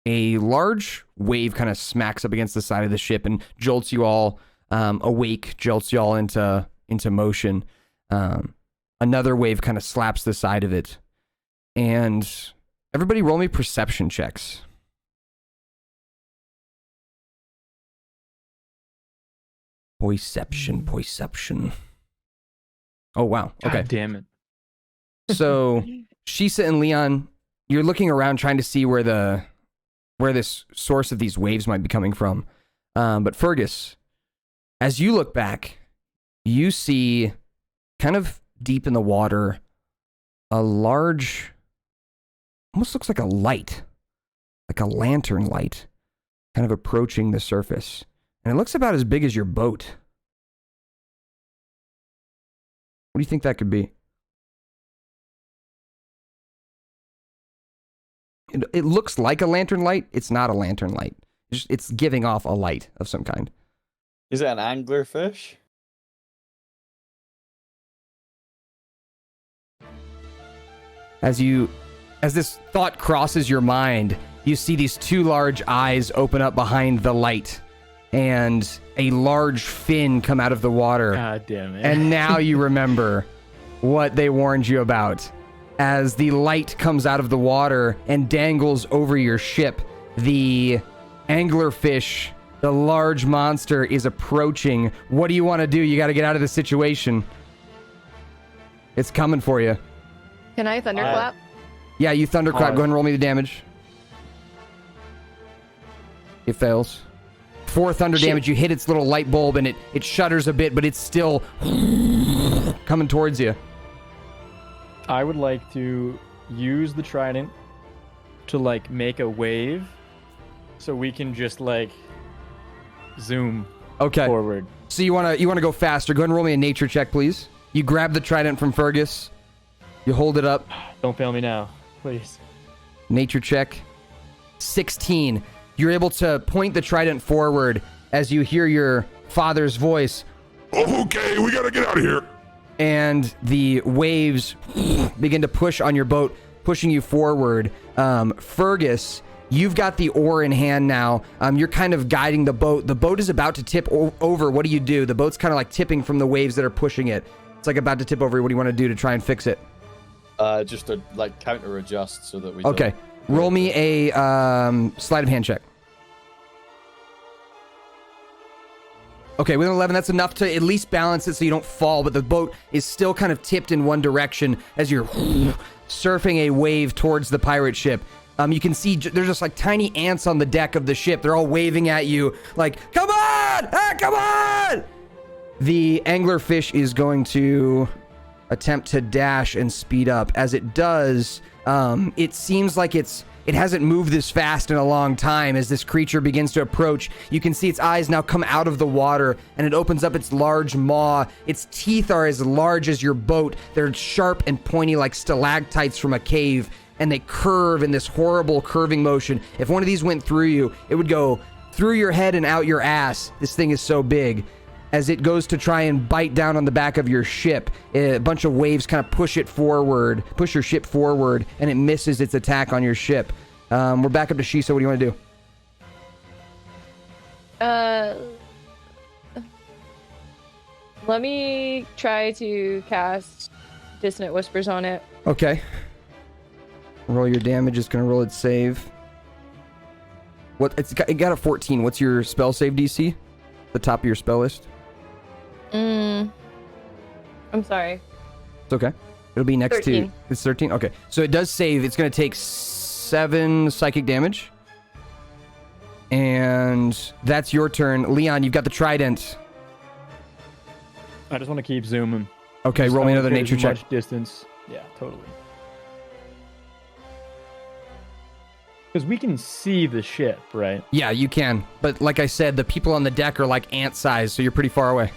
a large wave kind of smacks up against the side of the ship and jolts you all awake, jolts you all into motion. Another wave kind of slaps the side of it. And everybody roll me perception checks. Perception. Oh, wow. Okay. God damn it. So, Shisa and Leon, you're looking around trying to see where this source of these waves might be coming from. But Fergus, as you look back, you see kind of deep in the water a large, almost looks like a light, like a lantern light, kind of approaching the surface. And it looks about as big as your boat. What do you think that could be? It looks like a lantern light. It's not a lantern light. It's giving off a light of some kind. Is it an anglerfish? As this thought crosses your mind, you see these two large eyes open up behind the light and a large fin come out of the water. God damn it. And now you remember what they warned you about. As the light comes out of the water and dangles over your ship, the anglerfish, the large monster, is approaching. What do you want to do? You got to get out of this situation. It's coming for you. Can I thunderclap? Yeah, you thunderclap. Go ahead and roll me the damage. It fails. 4 thunder damage. You hit its little light bulb and it shudders a bit, but it's still coming towards you. I would like to use the trident to like make a wave so we can just like zoom forward. So you wanna go faster. Go ahead and roll me a nature check, please. You grab the trident from Fergus. You hold it up. Don't fail me now, please. Nature check. 16. You're able to point the trident forward as you hear your father's voice. Okay, we gotta get out of here. And the waves begin to push on your boat, pushing you forward. Fergus, you've got the oar in hand now. You're kind of guiding the boat. The boat is about to tip over. What do? The boat's kind of like tipping from the waves that are pushing it. It's like about to tip over. What do you want to do to try and fix it? Just to like counter adjust so that we. Okay, roll me a sleight of hand check. Okay, with an 11, that's enough to at least balance it so you don't fall, but the boat is still kind of tipped in one direction as you're surfing a wave towards the pirate ship. You can see there's just like tiny ants on the deck of the ship. They're all waving at you like, come on! Ah, come on! The anglerfish is going to attempt to dash and speed up. As it does, it seems like it hasn't moved this fast in a long time. As this creature begins to approach, you can see its eyes now come out of the water and it opens up its large maw. Its teeth are as large as your boat. They're sharp and pointy like stalactites from a cave, and they curve in this horrible curving motion. If one of these went through you, it would go through your head and out your ass. This thing is so big. As it goes to try and bite down on the back of your ship, a bunch of waves kind of push your ship forward, and it misses its attack on your ship. We're back up to Shisa. What do you want to do? Let me try to cast Dissonant Whispers on it. Okay. Roll your damage. It's going to roll its save. It got a 14. What's your spell save DC? The top of your spell list? I'm sorry. It's okay. It'll be next 13. to... It's 13? Okay. So it does save. It's going to take 7 psychic damage. And that's your turn. Leon, you've got the trident. I just want to keep zooming. Okay, roll me another nature check. Much distance. Yeah, totally. Because we can see the ship, right? Yeah, you can. But like I said, the people on the deck are like ant size, so you're pretty far away.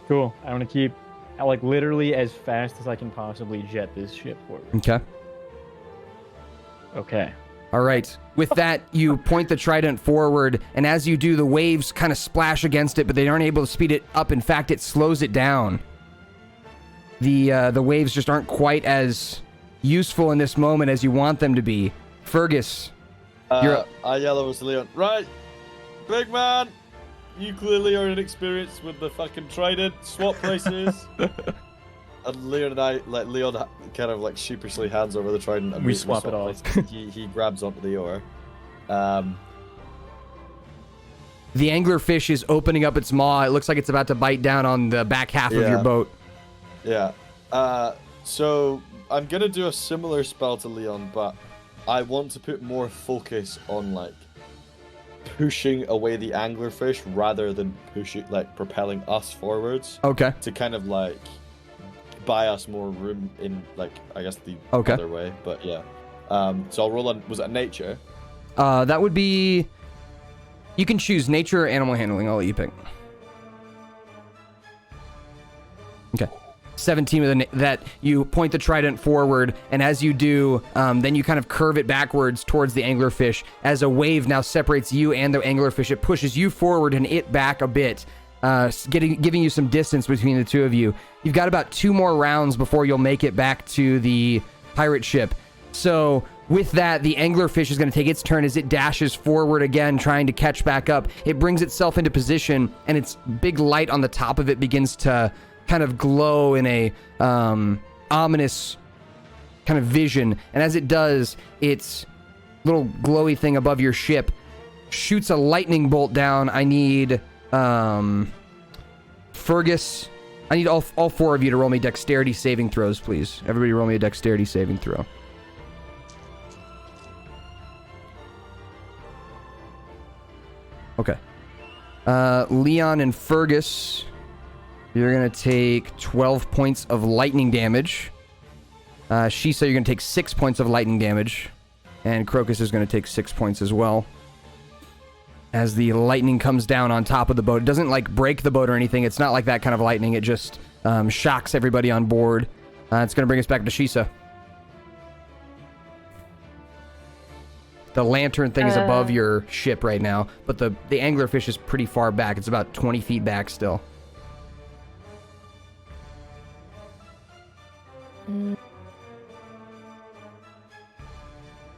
Cool. I want to keep like literally as fast as I can possibly jet this ship forward. Okay. Okay. All right. With that, you point the trident forward, and as you do, the waves kind of splash against it, but they aren't able to speed it up. In fact, it slows it down. The waves just aren't quite as useful in this moment as you want them to be. Fergus, I yell over to Leon. Right, big man, you clearly are inexperienced with the fucking trident. Swap places. And Leon and I, like Leon, kind of like sheepishly hands over the trident, and we swap it all. He grabs onto the oar. The anglerfish is opening up its maw. It looks like it's about to bite down on the back half of your boat. Yeah. So I'm gonna do a similar spell to Leon, but I want to put more focus on like pushing away the anglerfish rather than propelling us forwards. Okay. To kind of like buy us more room in like I guess the other way. But yeah. So I'll roll on. Was it nature? That would be. You can choose nature or animal handling. I'll let you pick. Okay. 17 with that you point the trident forward, and as you do, then you kind of curve it backwards towards the anglerfish. As a wave now separates you and the anglerfish, it pushes you forward and it back a bit, giving you some distance between the two of you. You've got about 2 more rounds before you'll make it back to the pirate ship. So with that, the anglerfish is going to take its turn as it dashes forward again, trying to catch back up. It brings itself into position, and its big light on the top of it begins to kind of glow in a ominous kind of vision. And as it does, its little glowy thing above your ship shoots a lightning bolt down. I need Fergus. I need all 4 of you to roll me dexterity saving throws, please. Everybody roll me a dexterity saving throw. Okay. Leon and Fergus, you're going to take 12 points of lightning damage. Shisa, you're going to take 6 points of lightning damage. And Crocus is going to take 6 points as well. As the lightning comes down on top of the boat. It doesn't, like, break the boat or anything. It's not like that kind of lightning. It just shocks everybody on board. It's going to bring us back to Shisa. The lantern thing is above your ship right now, but the anglerfish is pretty far back. It's about 20 feet back still.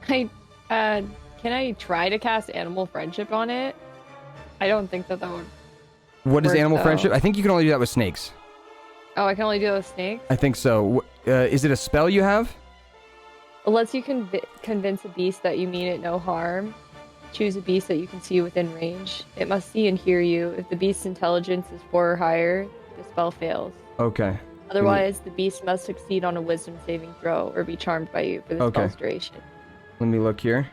Can I try to cast Animal Friendship on it? I don't think that would. What is Animal Friendship? I think you can only do that with snakes. Oh, I can only do it with snakes? I think so. Is it a spell you have? It lets you convince a beast that you mean it no harm. Choose a beast that you can see within range. It must see and hear you. If the beast's intelligence is 4 or higher, the spell fails. Okay. Otherwise, the beast must succeed on a wisdom saving throw or be charmed by you for the spell's duration. Let me look here.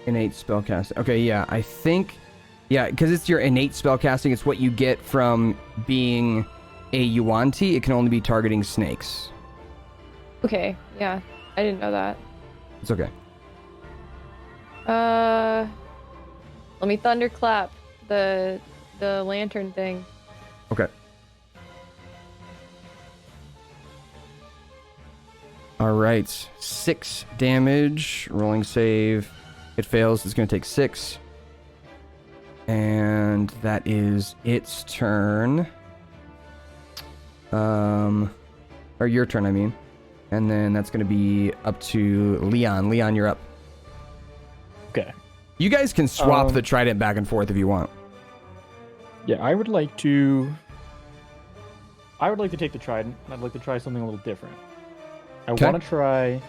Innate spellcasting. Okay, yeah, I think... Yeah, because it's your innate spellcasting. It's what you get from being a Yuan-Ti. It can only be targeting snakes. Okay, yeah. I didn't know that. It's okay. Let me thunderclap the lantern thing. Okay. All right. 6 damage. Rolling save. It fails. It's going to take 6. And that is its turn. Or your turn, I mean. And then that's going to be up to Leon. Leon, you're up. Okay. You guys can swap the trident back and forth if you want. Yeah, I would like to take the trident. I'd like to try something a little different. I want to try,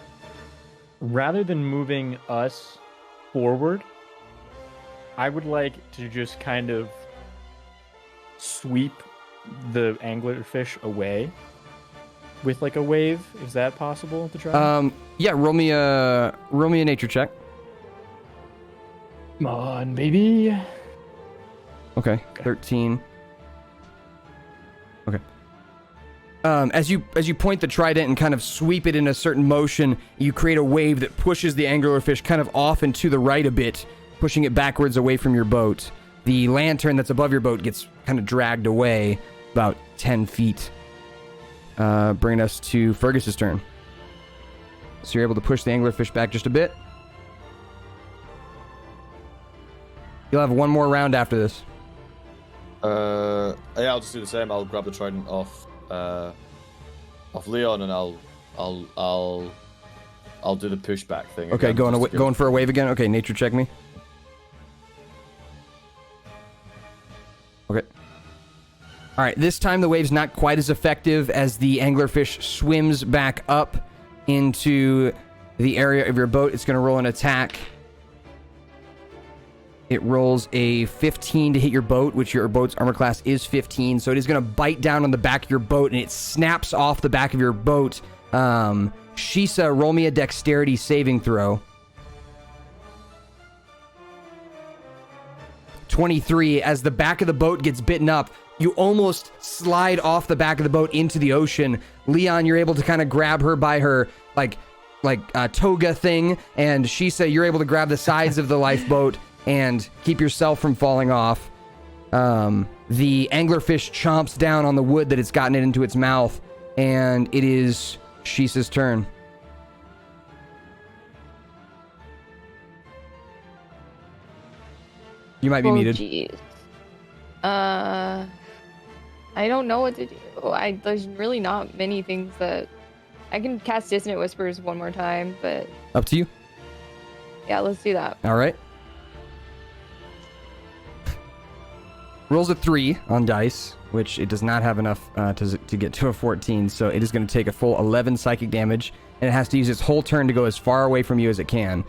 rather than moving us forward, I would like to just kind of sweep the anglerfish away with like a wave. Is that possible to try? Yeah, roll me a nature check. Come on, baby. Okay, 13. Okay. As you point the trident and kind of sweep it in a certain motion, you create a wave that pushes the anglerfish kind of off and to the right a bit, pushing it backwards away from your boat. The lantern that's above your boat gets kind of dragged away about 10 feet. Bringing us to Fergus's turn. So you're able to push the anglerfish back just a bit. You'll have one more round after this. Yeah, I'll just do the same. I'll grab the trident off Leon, and I'll do the pushback thing. Okay, again, going for a wave again. Okay, nature check me. Okay. All right, this time the wave's not quite as effective as the anglerfish swims back up into the area of your boat. It's going to roll an attack. It rolls a 15 to hit your boat, which your boat's armor class is 15. So it is going to bite down on the back of your boat, and it snaps off the back of your boat. Shisa, roll me a dexterity saving throw. 23. As the back of the boat gets bitten up, you almost slide off the back of the boat into the ocean. Leon, you're able to kind of grab her by her like toga thing, and Shisa, you're able to grab the sides of the lifeboat and keep yourself from falling off. The anglerfish chomps down on the wood that it's gotten it into its mouth, and it is Shisa's turn. You might be muted. Geez. I don't know what to do. There's really not many things that I can cast Dissonant Whispers one more time, but Up to you. Yeah, let's do that. All right. Rolls a 3 on dice, which it does not have enough to get to a 14, so it is going to take a full 11 psychic damage, and it has to use its whole turn to go as far away from you as it can.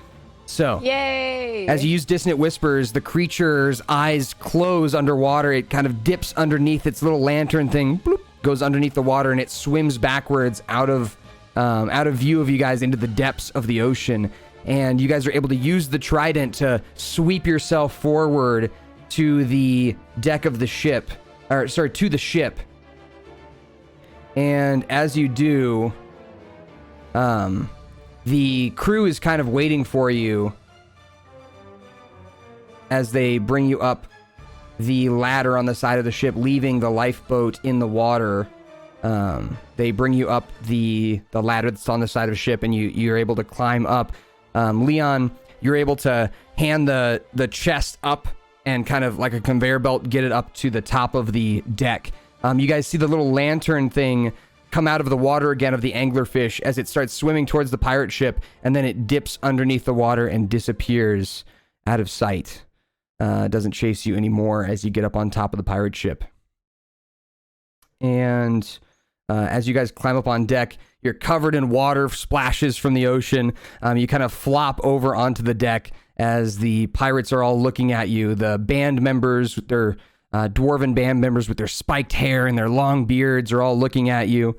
So, yay! As you use Dissonant Whispers, the creature's eyes close underwater. It kind of dips underneath its little lantern thing, bloop, goes underneath the water, and it swims backwards out of view of you guys into the depths of the ocean. And you guys are able to use the trident to sweep yourself forward to the deck of the ship, to the ship. And as you do, the crew is kind of waiting for you as they bring you up the ladder on the side of the ship, leaving the lifeboat in the water. They bring you up the ladder that's on the side of the ship, and you're able to climb up. Leon, you're able to hand the chest up and kind of like a conveyor belt, get it up to the top of the deck. You guys see the little lantern thing come out of the water again of the anglerfish as it starts swimming towards the pirate ship, and then it dips underneath the water and disappears out of sight. It doesn't chase you anymore as you get up on top of the pirate ship. And as you guys climb up on deck, you're covered in water splashes from the ocean. You kind of flop over onto the deck as the pirates are all looking at you. The band members, their dwarven band members with their spiked hair and their long beards are all looking at you.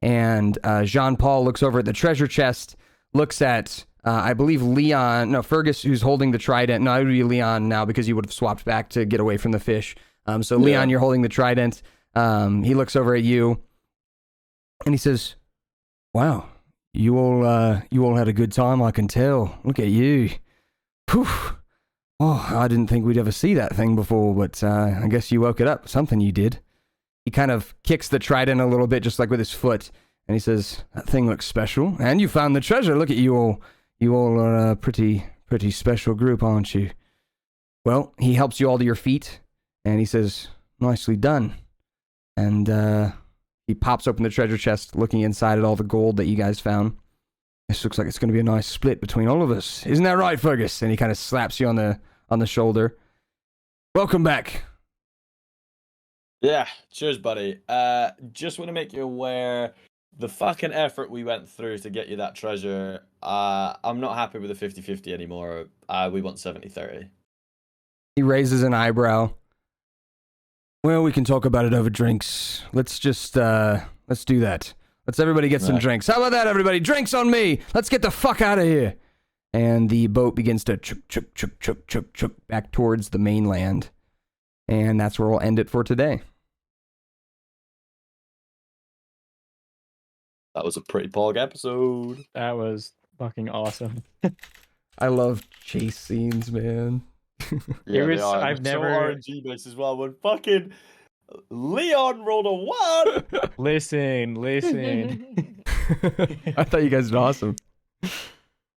And Jean-Paul looks over at the treasure chest, looks at, I believe Fergus, who's holding the trident. No, it would be Leon now because you would have swapped back to get away from the fish. So Leon, you're holding the trident. He looks over at you and he says, "Wow, you all had a good time, I can tell. Look at you. Whew. Oh, I didn't think we'd ever see that thing before, but I guess you woke it up. Something you did." He kind of kicks the trident a little bit, just like with his foot, and he says, "That thing looks special. And you found the treasure. Look at you all. You all are a pretty special group, aren't you?" Well, he helps you all to your feet, and he says, "Nicely done." And he pops open the treasure chest, looking inside at all the gold that you guys found. "This looks like it's going to be a nice split between all of us. Isn't that right, Fergus?" And he kind of slaps you on the shoulder. "Welcome back." Yeah, cheers, buddy. Just want to make you aware, the fucking effort we went through to get you that treasure, I'm not happy with the 50-50 anymore. We want 70-30. He raises an eyebrow. "Well, we can talk about it over drinks. Let's just, let's do that. Let's everybody get some drinks. How about that, everybody? Drinks on me! Let's get the fuck out of here!" And the boat begins to chuk back towards the mainland. And that's where we'll end it for today. That was a pretty pog episode. That was fucking awesome. I love chase scenes, man. Yeah, was- they are. I've It's so never- RNG based as well. When fucking Leon rolled a 1. Listen. I thought you guys did awesome.